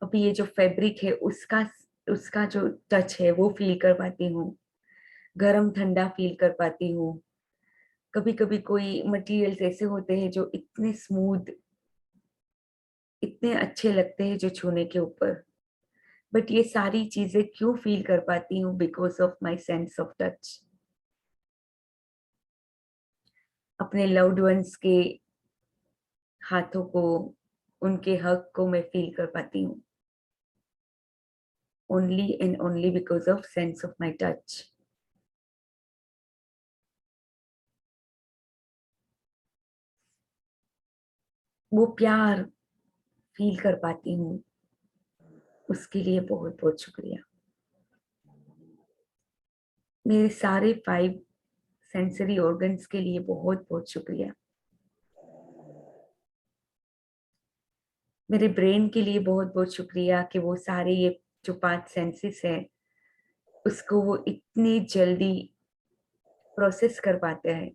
अभी ये जो फैब्रिक है उसका उसका जो टच है वो फील कर पाती हूँ, गरम ठंडा फील कर पाती हूँ। कभी कभी कोई मटेरियल्स ऐसे होते हैं जो इतने स्मूथ, इतने अच्छे लगते हैं जो छूने के ऊपर, बट ये सारी चीजें क्यों फील कर पाती हूँ? Because of my sense of touch. अपने लव्ड वंस के हाथों को, उनके हक को मैं फील कर पाती हूँ only and only because of sense of my touch. वो प्यार फील कर पाती हूँ, उसके लिए बहुत बहुत शुक्रिया। मेरे सारे 5 सेंसरी ऑर्गन्स के लिए बहुत बहुत शुक्रिया। मेरे ब्रेन के लिए बहुत बहुत शुक्रिया कि वो सारे ये जो 5 सेंसेस है उसको वो इतनी जल्दी प्रोसेस कर पाते हैं।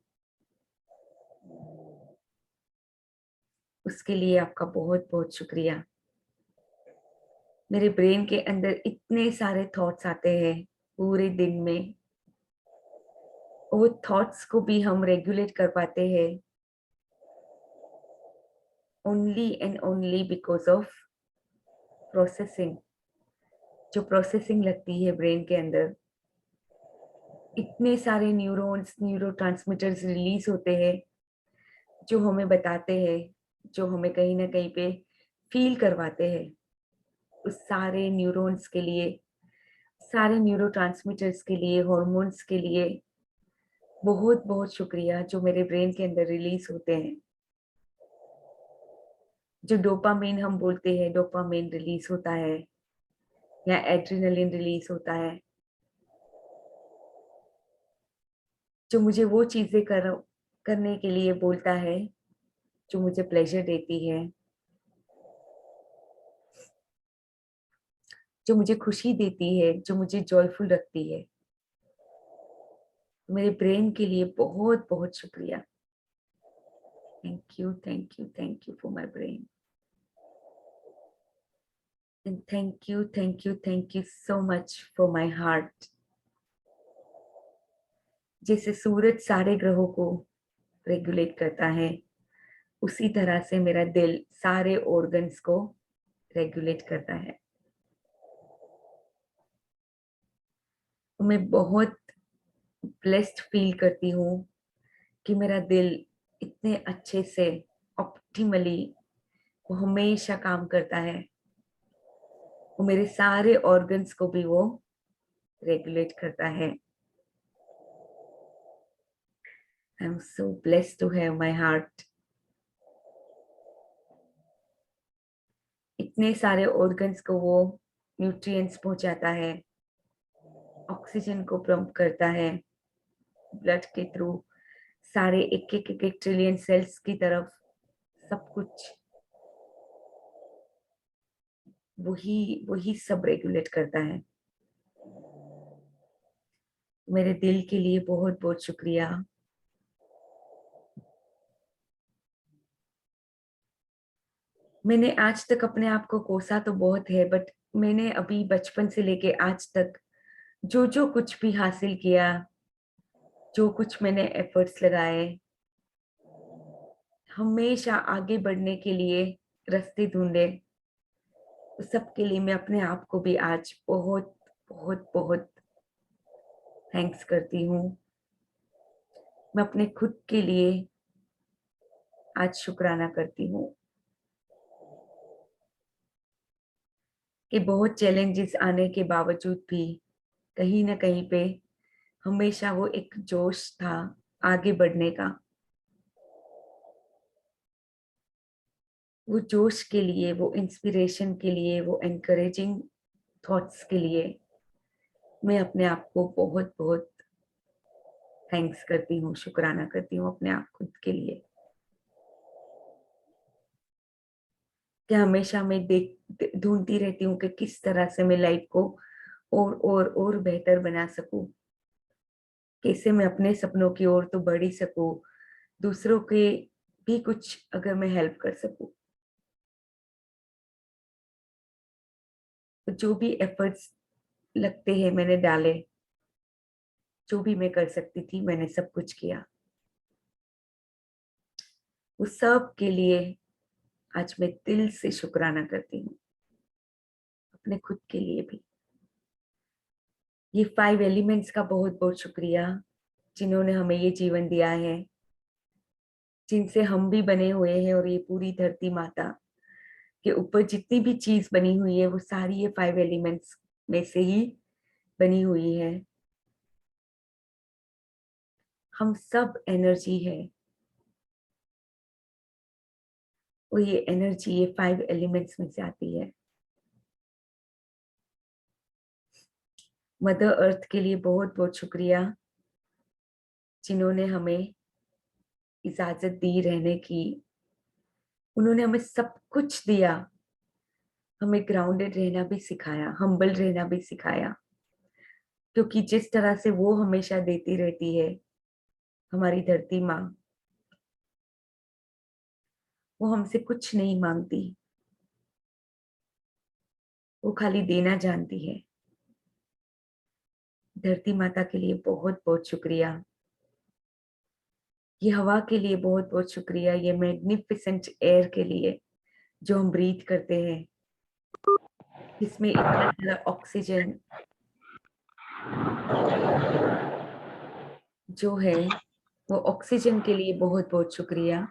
उसके लिए आपका बहुत बहुत शुक्रिया। मेरे ब्रेन के अंदर इतने सारे थॉट्स आते हैं पूरे दिन में, वो थॉट्स को भी हम रेगुलेट कर पाते हैं only and only because of processing. जो प्रोसेसिंग लगती है ब्रेन के अंदर, इतने सारे न्यूरॉन्स, न्यूरोट्रांसमीटर्स रिलीज होते हैं जो हमें बताते हैं, जो हमें कहीं ना कहीं पे फील करवाते हैं। उस सारे न्यूरॉन्स के लिए, सारे न्यूरोट्रांसमीटर्स के लिए, हॉर्मोन्स के लिए बहुत बहुत शुक्रिया जो मेरे ब्रेन के अंदर रिलीज होते हैं। जो डोपामिन हम बोलते हैं, डोपामिन रिलीज होता है या एड्रेनलिन रिलीज होता है, जो मुझे वो चीजें करने के लिए बोलता है जो मुझे प्लेजर देती है, जो मुझे खुशी देती है, जो मुझे जॉयफुल रखती है। मेरे ब्रेन के लिए बहुत बहुत शुक्रिया। Thank you, thank you, thank you for my brain. And thank you, thank you, thank you so much for my heart. जैसे सूरज सारे ग्रहों को रेगुलेट करता है, उसी तरह से मेरा दिल सारे ऑर्गन्स को रेगुलेट करता है। मैं बहुत ब्लेस्ड फील करती हूँ कि मेरा दिल इतने अच्छे से ऑप्टिमली वो हमेशा काम करता है। वो मेरे सारे ऑर्गन्स को भी वो रेगुलेट करता है। I am so blessed to have my heart. इतने सारे ऑर्गन्स को वो न्यूट्रिएंट्स पहुंचाता है, ऑक्सीजन को पंप करता है ब्लड के थ्रू, सारे एक एक एक, एक ट्रिलियन सेल्स की तरफ सब कुछ वही वही सब रेगुलेट करता है। मेरे दिल के लिए बहुत बहुत शुक्रिया। मैंने आज तक अपने आप को कोसा तो बहुत है, बट मैंने अभी बचपन से लेके आज तक जो जो कुछ भी हासिल किया, जो कुछ मैंने एफर्ट्स लगाए, हमेशा आगे बढ़ने के लिए रास्ते ढूंढे, उस सब के लिए मैं अपने आप को भी आज बहुत बहुत बहुत थैंक्स करती हूँ। मैं अपने खुद के लिए आज शुक्राना करती हूँ कि बहुत चैलेंजेस आने के बावजूद भी कहीं ना कहीं पे हमेशा वो एक जोश था आगे बढ़ने का। वो जोश के लिए, वो इंस्पिरेशन के लिए, वो एनकरेजिंग थॉट्स के लिए मैं अपने आप को बहुत बहुत थैंक्स करती हूँ, शुक्राना करती हूँ अपने आप खुद के लिए कि हमेशा मैं ढूंढती रहती हूँ कि किस तरह से मैं लाइफ को और बेहतर बना सकूं, कैसे मैं अपने सपनों की ओर तो बढ़ ही सकूं, दूसरों के भी कुछ अगर मैं हेल्प कर सकूं। तो जो भी एफर्ट्स लगते हैं मैंने डाले, जो भी मैं कर सकती थी मैंने सब कुछ किया। उस सब के लिए आज मैं दिल से शुक्राना करती हूँ, अपने खुद के लिए भी। ये 5 एलिमेंट्स का बहुत बहुत शुक्रिया जिन्होंने हमें ये जीवन दिया है, जिनसे हम भी बने हुए हैं, और ये पूरी धरती माता के ऊपर जितनी भी चीज बनी हुई है वो सारी ये 5 एलिमेंट्स में से ही बनी हुई है। हम सब एनर्जी है, और ये एनर्जी ये 5 एलिमेंट्स में से आती है। मदर अर्थ के लिए बहुत बहुत शुक्रिया जिन्होंने हमें इजाजत दी रहने की। उन्होंने हमें सब कुछ दिया, हमें ग्राउंडेड रहना भी सिखाया, हम्बल रहना भी सिखाया, क्योंकि जिस तरह से वो हमेशा देती रहती है, हमारी धरती माँ, वो हमसे कुछ नहीं मांगती, वो खाली देना जानती है। धरती माता के लिए बहुत बहुत शुक्रिया। ये हवा के लिए बहुत बहुत शुक्रिया, ये मैग्निफिसेंट एयर के लिए जो हम ब्रीथ करते हैं, जिसमें इतना सारा ऑक्सीजन जो है, वो ऑक्सीजन के लिए बहुत बहुत शुक्रिया।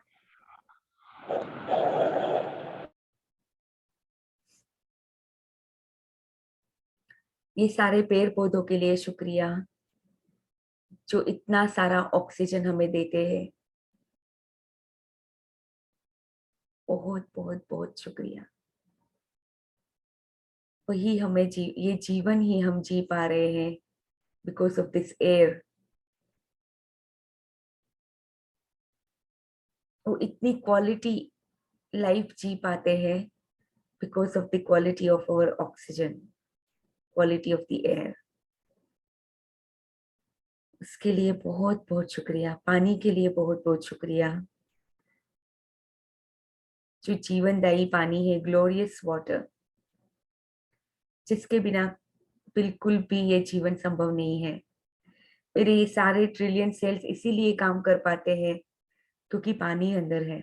ये सारे पेड़ पौधों के लिए शुक्रिया जो इतना सारा ऑक्सीजन हमें देते हैं, बहुत बहुत बहुत शुक्रिया। वही हमें ये जीवन ही हम जी पा रहे हैं बिकॉज ऑफ दिस एयर। वो इतनी क्वालिटी लाइफ जी पाते हैं because of the quality of our oxygen, quality of the air. उसके लिए बहुत बहुत शुक्रिया। पानी के लिए बहुत बहुत शुक्रिया, जो जीवनदायी पानी है, ग्लोरियस वाटर, जिसके बिना बिल्कुल भी ये जीवन संभव नहीं है। मेरे ये सारे ट्रिलियन सेल्स इसीलिए काम कर पाते हैं क्योंकि पानी अंदर है।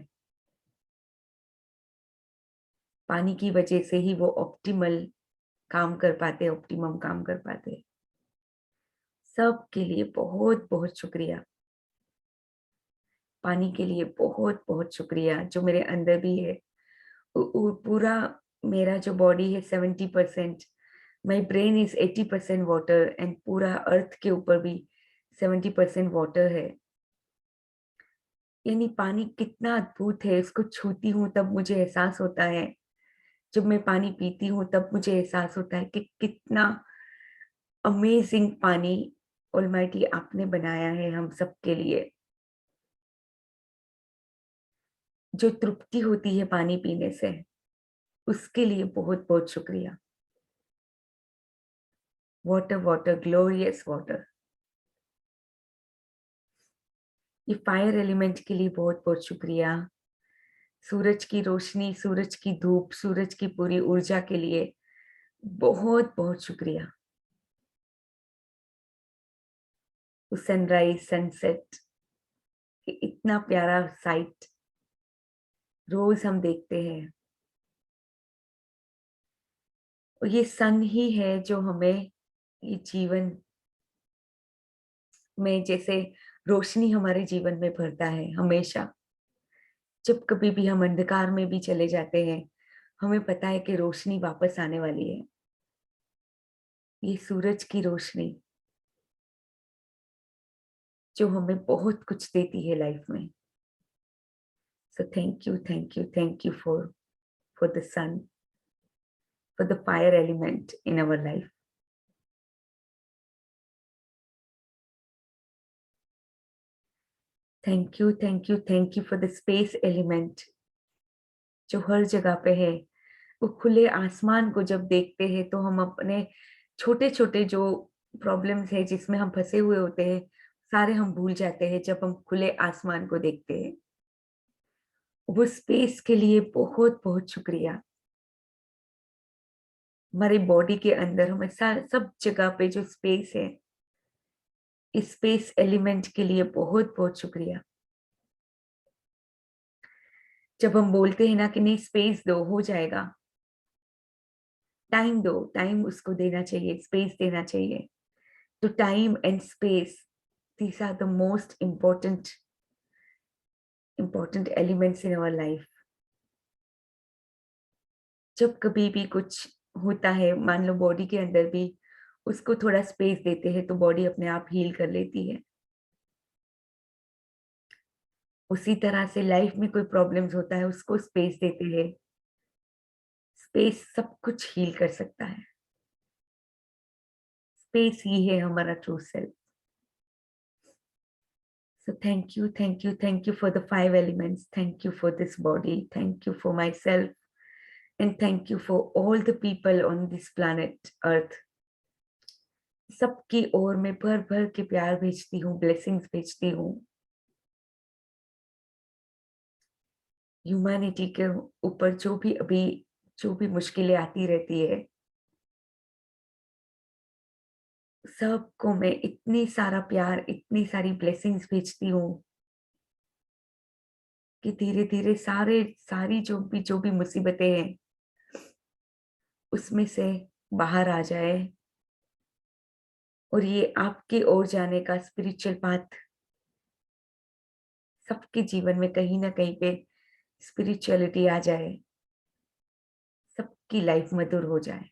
पानी की वजह से ही वो ऑप्टिमल काम कर पाते, ऑप्टिमम काम कर पाते। सब के लिए बहुत बहुत शुक्रिया। पानी के लिए बहुत बहुत शुक्रिया जो मेरे अंदर भी है। पूरा मेरा जो बॉडी है 70%, my brain is 80% water, and पूरा अर्थ के ऊपर भी 70% वाटर है। यानी पानी कितना अद्भुत है, उसको छूती हूँ तब मुझे एहसास होता है, जब मैं पानी पीती हूँ तब मुझे एहसास होता है कि कितना अमेजिंग पानी ऑलमाइटी आपने बनाया है हम सबके लिए। जो तृप्ति होती है पानी पीने से, उसके लिए बहुत बहुत शुक्रिया। Water water, glorious water. ये फायर एलिमेंट के लिए बहुत बहुत शुक्रिया। सूरज की रोशनी, सूरज की धूप, सूरज की पूरी ऊर्जा के लिए बहुत बहुत शुक्रिया। सनराइज सनसेट, इतना प्यारा साइट रोज हम देखते हैं। और ये सन ही है जो हमें ये जीवन में जैसे रोशनी हमारे जीवन में भरता है हमेशा। जब कभी भी हम अंधकार में भी चले जाते हैं, हमें पता है कि रोशनी वापस आने वाली है। ये सूरज की रोशनी जो हमें बहुत कुछ देती है लाइफ में। So thank you, thank you, thank you for the sun, for the fire element in our life. Thank you, thank you, thank you for the space element जो हर जगह पे है। वो खुले आसमान को जब देखते हैं तो हम अपने छोटे छोटे जो प्रॉब्लम्स है जिसमें हम फंसे हुए होते हैं, सारे हम भूल जाते हैं जब हम खुले आसमान को देखते हैं। वो स्पेस के लिए बहुत बहुत शुक्रिया। हमारी बॉडी के अंदर हमें सब जगह पे जो स्पेस है, इस स्पेस एलिमेंट के लिए बहुत बहुत शुक्रिया। जब हम बोलते हैं ना कि नहीं स्पेस दो, हो जाएगा, टाइम दो, टाइम उसको देना चाहिए, स्पेस देना चाहिए। तो time and space, these are the most important elements in our life. जब कभी भी कुछ होता है, मान लो बॉडी के अंदर भी, उसको थोड़ा स्पेस देते हैं तो बॉडी अपने आप हील कर लेती है। उसी तरह से लाइफ में कोई प्रॉब्लम्स होता है, उसको स्पेस देते हैं, स्पेस सब कुछ हील कर सकता है। स्पेस ही है हमारा true self. So thank you, thank you, thank you for the 5 elements. Thank you for this body. Thank you for myself. And thank you for all the people on this planet Earth. सबकी ओर में भर भर के प्यार भेजती हूँ, ब्लेसिंग्स भेजती हूँ। ह्यूमैनिटी के ऊपर जो भी मुश्किलें आती रहती है, सबको मैं इतनी सारा प्यार, इतनी सारी ब्लेसिंग्स भेजती हूँ कि धीरे धीरे सारी जो भी मुसीबतें हैं उसमें से बाहर आ जाए और ये आपकी ओर जाने का स्पिरिचुअल पाथ सबके जीवन में कहीं ना कहीं पे स्पिरिचुअलिटी आ जाए, सबकी लाइफ मधुर हो जाए।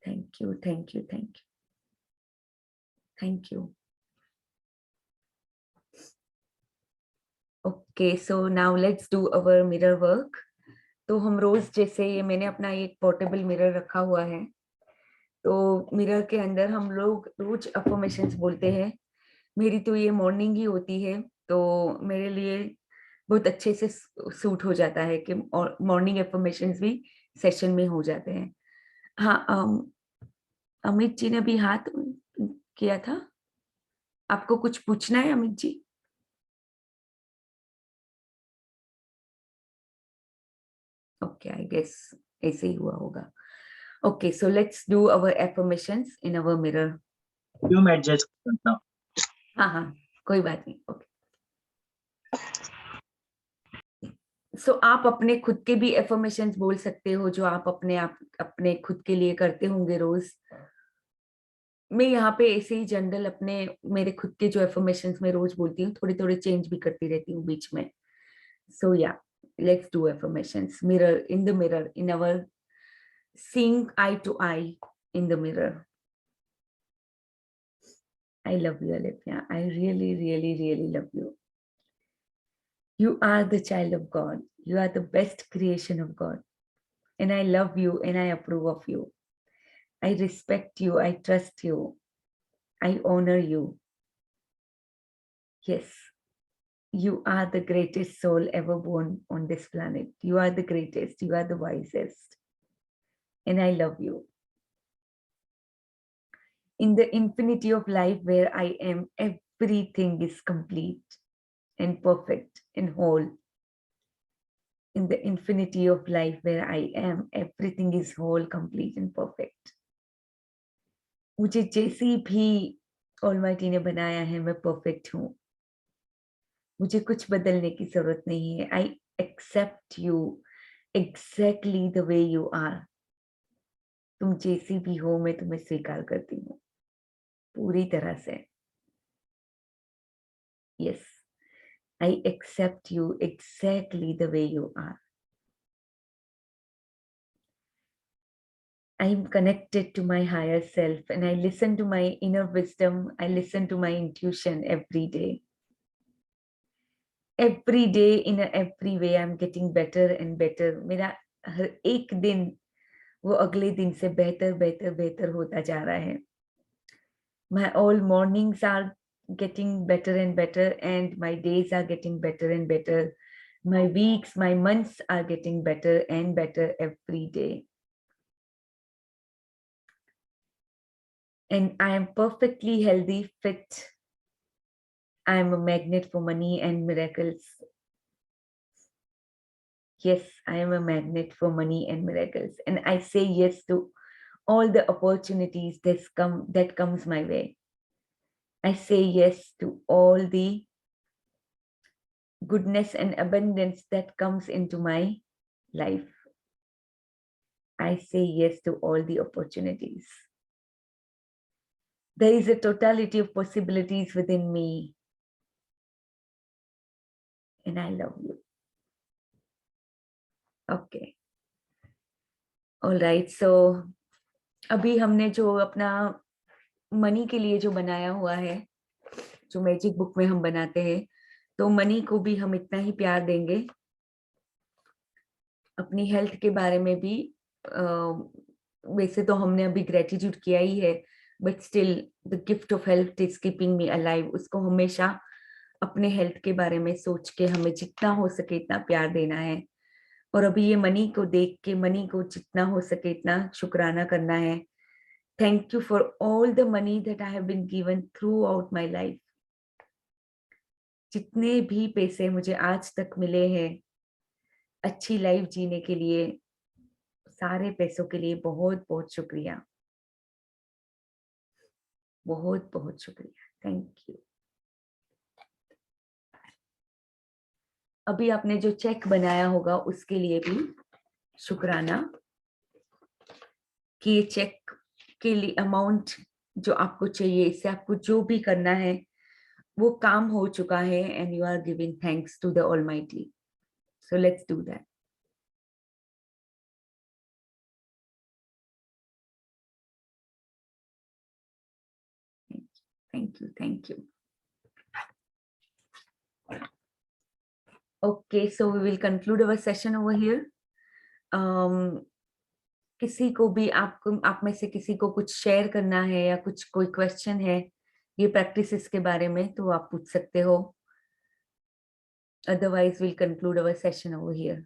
Thank you, thank you, thank you, thank you. Okay, so now let's do our mirror work. तो हम रोज जैसे ये मैंने अपना एक पोर्टेबल मिरर रखा हुआ है, तो मिरर के अंदर हम लोग रोज अफर्मेशंस बोलते हैं। मेरी तो ये मॉर्निंग ही होती है, तो मेरे लिए बहुत अच्छे से सूट हो जाता है कि मॉर्निंग अफर्मेशंस भी सेशन में हो जाते हैं। हाँ, अमित जी ने भी हाथ किया था, आपको कुछ पूछना है Amit ji? Okay, I guess ऐसे ही हुआ होगा। Okay, so let's do our affirmations in our mirror. क्यों मैं एडजस्ट करता हूँ? हाँ, कोई बात नहीं। ओके, सो आप अपने खुद के भी एफर्मेशंस बोल सकते हो जो आप अपने खुद के लिए करते होंगे रोज। मैं यहाँ पे ऐसे ही जनरल मेरे खुद के जो एफर्मेशंस मैं रोज बोलती हूँ, थोड़े थोड़े चेंज भी करती रहती हूँ बीच में। So yeah, let's do affirmations. Mirror, in our seeing eye to eye in the mirror. I love you, Alipia. I really, really, really love you. You are the child of God. You are the best creation of God. And I love you and I approve of you. I respect you. I trust you. I honor you. Yes, you are the greatest soul ever born on this planet. You are the greatest. You are the wisest. And I love you. In the infinity of life where I am, everything is complete and perfect and whole. In the infinity of life where I am, everything is whole, complete and perfect. मुझे जैसी भी ऑलमाइटी ने बनाया है मैं परफेक्ट हूँ. मुझे कुछ बदलने की जरूरत नहीं है. I accept you exactly the way you are. तुम जैसी भी हो मैं तुम्हें स्वीकार करती हूँ पूरी तरह से. Yes, I accept you exactly the way you are. I am connected to my higher self and I listen to my inner wisdom. I listen to my intuition every day. Every day, in every way, I'm getting better and better. मेरा हर एक दिन वो अगले दिन से बेहतर बेहतर बेहतर होता जा रहा है. My all mornings are getting better and better and my days are getting better and better. My weeks, my months are getting better and better every day. And I am perfectly healthy, fit. I am a magnet for money and miracles. Yes, I am a magnet for money and miracles. And I say yes to all the opportunities that comes my way. I say yes to all the goodness and abundance that comes into my life. I say yes to all the opportunities. There is a totality of possibilities within me. And I love you. Okay. All right. So, अभी हमने जो अपना मनी के लिए जो बनाया हुआ है, जो मैजिक बुक में हम बनाते हैं, तो मनी को भी हम इतना ही प्यार देंगे. अपनी हेल्थ के बारे में भी वैसे तो हमने अभी ग्रेटिट्यूड किया ही है, but still the gift of health is keeping me alive. उसको हमेशा अपने हेल्थ के बारे में सोच के हमें जितना हो सके इतना प्यार देना है. और अभी ये मनी को देख के मनी को जितना हो सके इतना शुक्राना करना है. Thank you for all the money that I have been given throughout my life. जितने भी पैसे मुझे आज तक मिले हैं अच्छी लाइफ जीने के लिए, सारे पैसों के लिए बहुत बहुत शुक्रिया. बहुत बहुत शुक्रिया. Thank you. अभी आपने जो चेक बनाया होगा उसके लिए भी शुक्राना कि ये चेक के लिए अमाउंट जो आपको चाहिए, इससे आपको जो भी करना है वो काम हो चुका है and you are giving thanks to the almighty. So let's do that. Thank you. Thank you. Okay, so we will conclude our session over here. किसी को भी आप में से किसी को कुछ शेयर करना है या कुछ कोई क्वेश्चन है ये प्रैक्टिसेस के बारे में तो आप पूछ सकते हो. Otherwise, we'll conclude our session over here.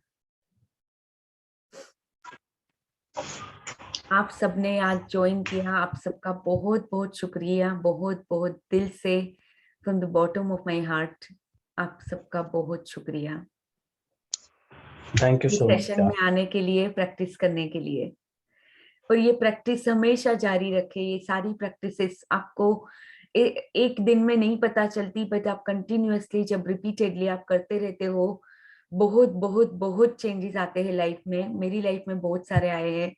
आप सबने आज ज्वाइन किया, आप सबका बहुत बहुत शुक्रिया. बहुत बहुत दिल से from the bottom of my heart आप सबका बहुत शुक्रिया. Thank you so much session में आने के लिए, प्रैक्टिस करने के लिए. और ये प्रैक्टिस हमेशा जारी रखे. ये सारी प्रैक्टिसेस आपको एक दिन में नहीं पता चलती, बट आप कंटिन्यूअसली जब रिपीटेडली आप करते रहते हो बहुत बहुत बहुत चेंजेस आते हैं लाइफ में. मेरी लाइफ में बहुत सारे आए हैं,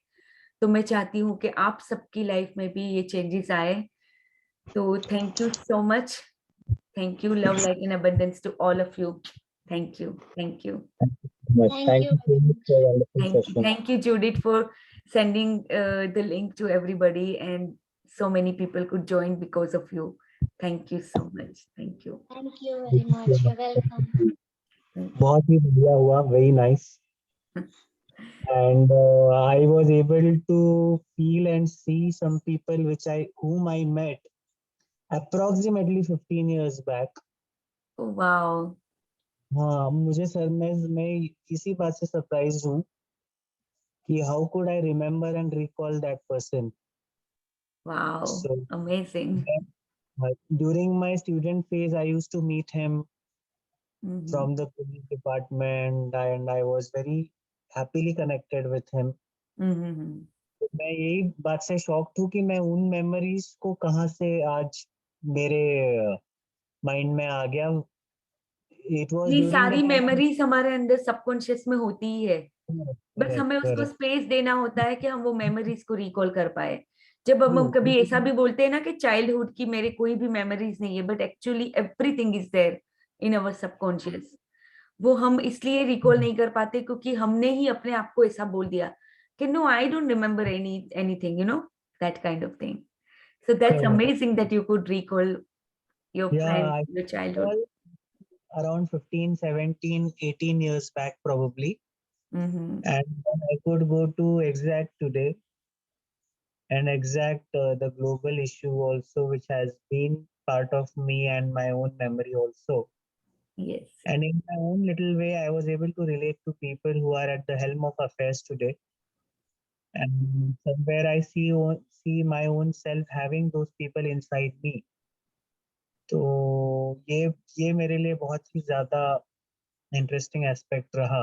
तो मैं चाहती हूँ कि आप सबकी लाइफ में भी ये चेंजेस आए. तो thank you so much. Thank you. Love light and abundance to all of you. Thank you. Thank you. Thank you, Judith, for sending the link to everybody, and so many people could join because of you. Thank you so much. Thank you. Thank you very much. You're welcome. बहुत ही बढ़िया हुआ. Very nice. And I was able to feel and see some people whom I met approximately 15 years back. Oh, wow. हाँ, मुझे सर मैं इसी बात से सरप्राइज हूँ कि how could I remember and recall that person. Wow, So amazing. during my student phase, I used to meet him Mhm. from the police department, and I was very happily connected with him. Mhm. तो मैं यही बात से शॉक हूँ कि मैं उन मेमोरीज को कहाँ से आज मेरे माइंड में आ गया. It was ये during the सारी time. मेमोरीज हमारे अंदर सबकॉन्शियस में होती ही है, बस Correct, हमें उसको correct. स्पेस देना होता है कि हम वो मेमोरीज को रिकॉल कर पाए. जब हम कभी ऐसा भी बोलते हैं ना कि चाइल्डहुड की मेरे कोई भी मेमोरीज नहीं है, but actually everything is there in our subconscious. वो हम इसलिए रिकॉल नहीं कर पाते क्योंकि हमने ही अपने आप को ऐसा बोल दिया कि no I don't remember anything, that kind of thing. So that's Correct. Amazing that you could recall your Yeah, I your childhood. was around 15, 17, 18 years back probably. Mm-hmm. And then I could go to Exact today and Exact the global issue also, which has been part of me and my own memory also. Yes. And in my own little way, I was able to relate to people who are at the helm of affairs today. And somewhere I see my own self having those people inside me. तो ये मेरे लिए बहुत ही ज्यादा इंटरेस्टिंग एस्पेक्ट रहा,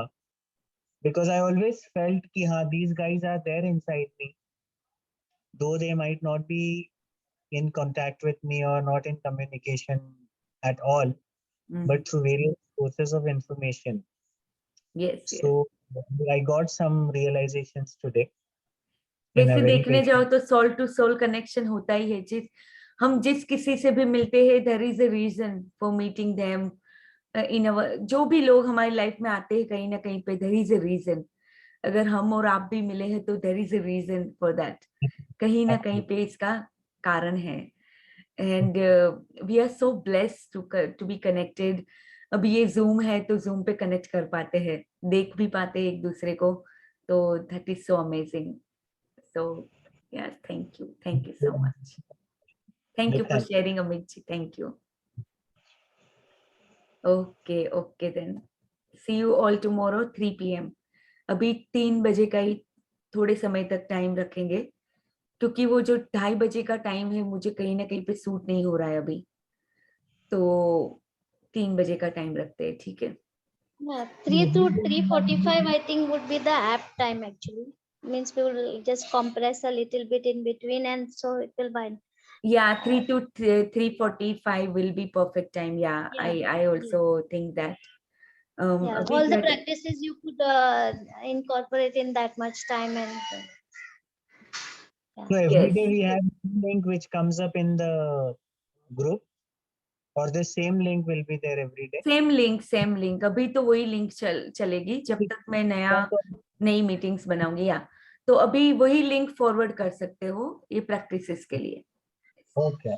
because I always felt कि हाँ, these guys are there inside me, though they might not be in contact with me or not in communication at all, Mhm. but through various sources of information. Yes, yes. So I got some realizations today in a वैसे very देखने big. जाओ तो सोल टू सोल कनेक्शन होता ही है. हम जिस किसी से भी मिलते हैं, there is a reason for meeting them in our. जो भी लोग हमारी लाइफ में आते हैं कहीं ना कहीं पे देयर इज अ रीजन. अगर हम और आप भी मिले हैं तो there is a reason for that. कहीं ना कहीं पे इसका कारण है. And we are so blessed to be connected. अभी ये जूम है तो जूम पे कनेक्ट कर पाते हैं, देख भी पाते हैं एक दूसरे को. तो that is so amazing. So, yeah, thank you so much. Thank you for sharing, Amit ji. Thank you. Okay then. See you all tomorrow 3 p.m. अभी 3 बजे का ही थोड़े समय तक टाइम रखेंगे, क्योंकि वो जो 2:30 बजे का टाइम है मुझे कहीं ना कहीं पे सूट नहीं हो रहा है अभी. तो 3 बजे का टाइम रखते हैं, ठीक है? Yeah, 3 to 3:45 I think would be the apt time actually. Means we will just compress a little bit in between and so it will bind. Yeah, 3 to 3:45 will be perfect time. Yeah, Yeah. I also think that. Yeah, अभी all the practices you could incorporate in that much time and So every Yes. day we have link which comes up in the group, or the same link will be there every day. Same link अभी तो वही लिंक चलेगी जब तक मैं नई मीटिंग्स बनाऊंगी. या तो अभी वही लिंक फॉरवर्ड कर सकते हो ये प्रैक्टिसेस के लिए. Okay.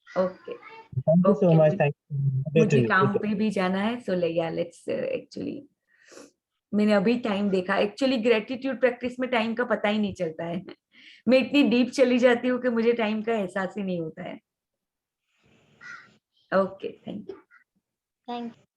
Okay. Thank you so Okay. much. Thank you. Good to मुझे you. काम Good to पे भी जाना है. सो या लेट्स एक्चुअली मैंने अभी टाइम देखा. एक्चुअली ग्रेटिट्यूड प्रैक्टिस में टाइम का पता ही नहीं चलता है. मैं इतनी डीप चली जाती हूँ कि मुझे टाइम का एहसास ही नहीं होता है. Okay, thank you. thank you.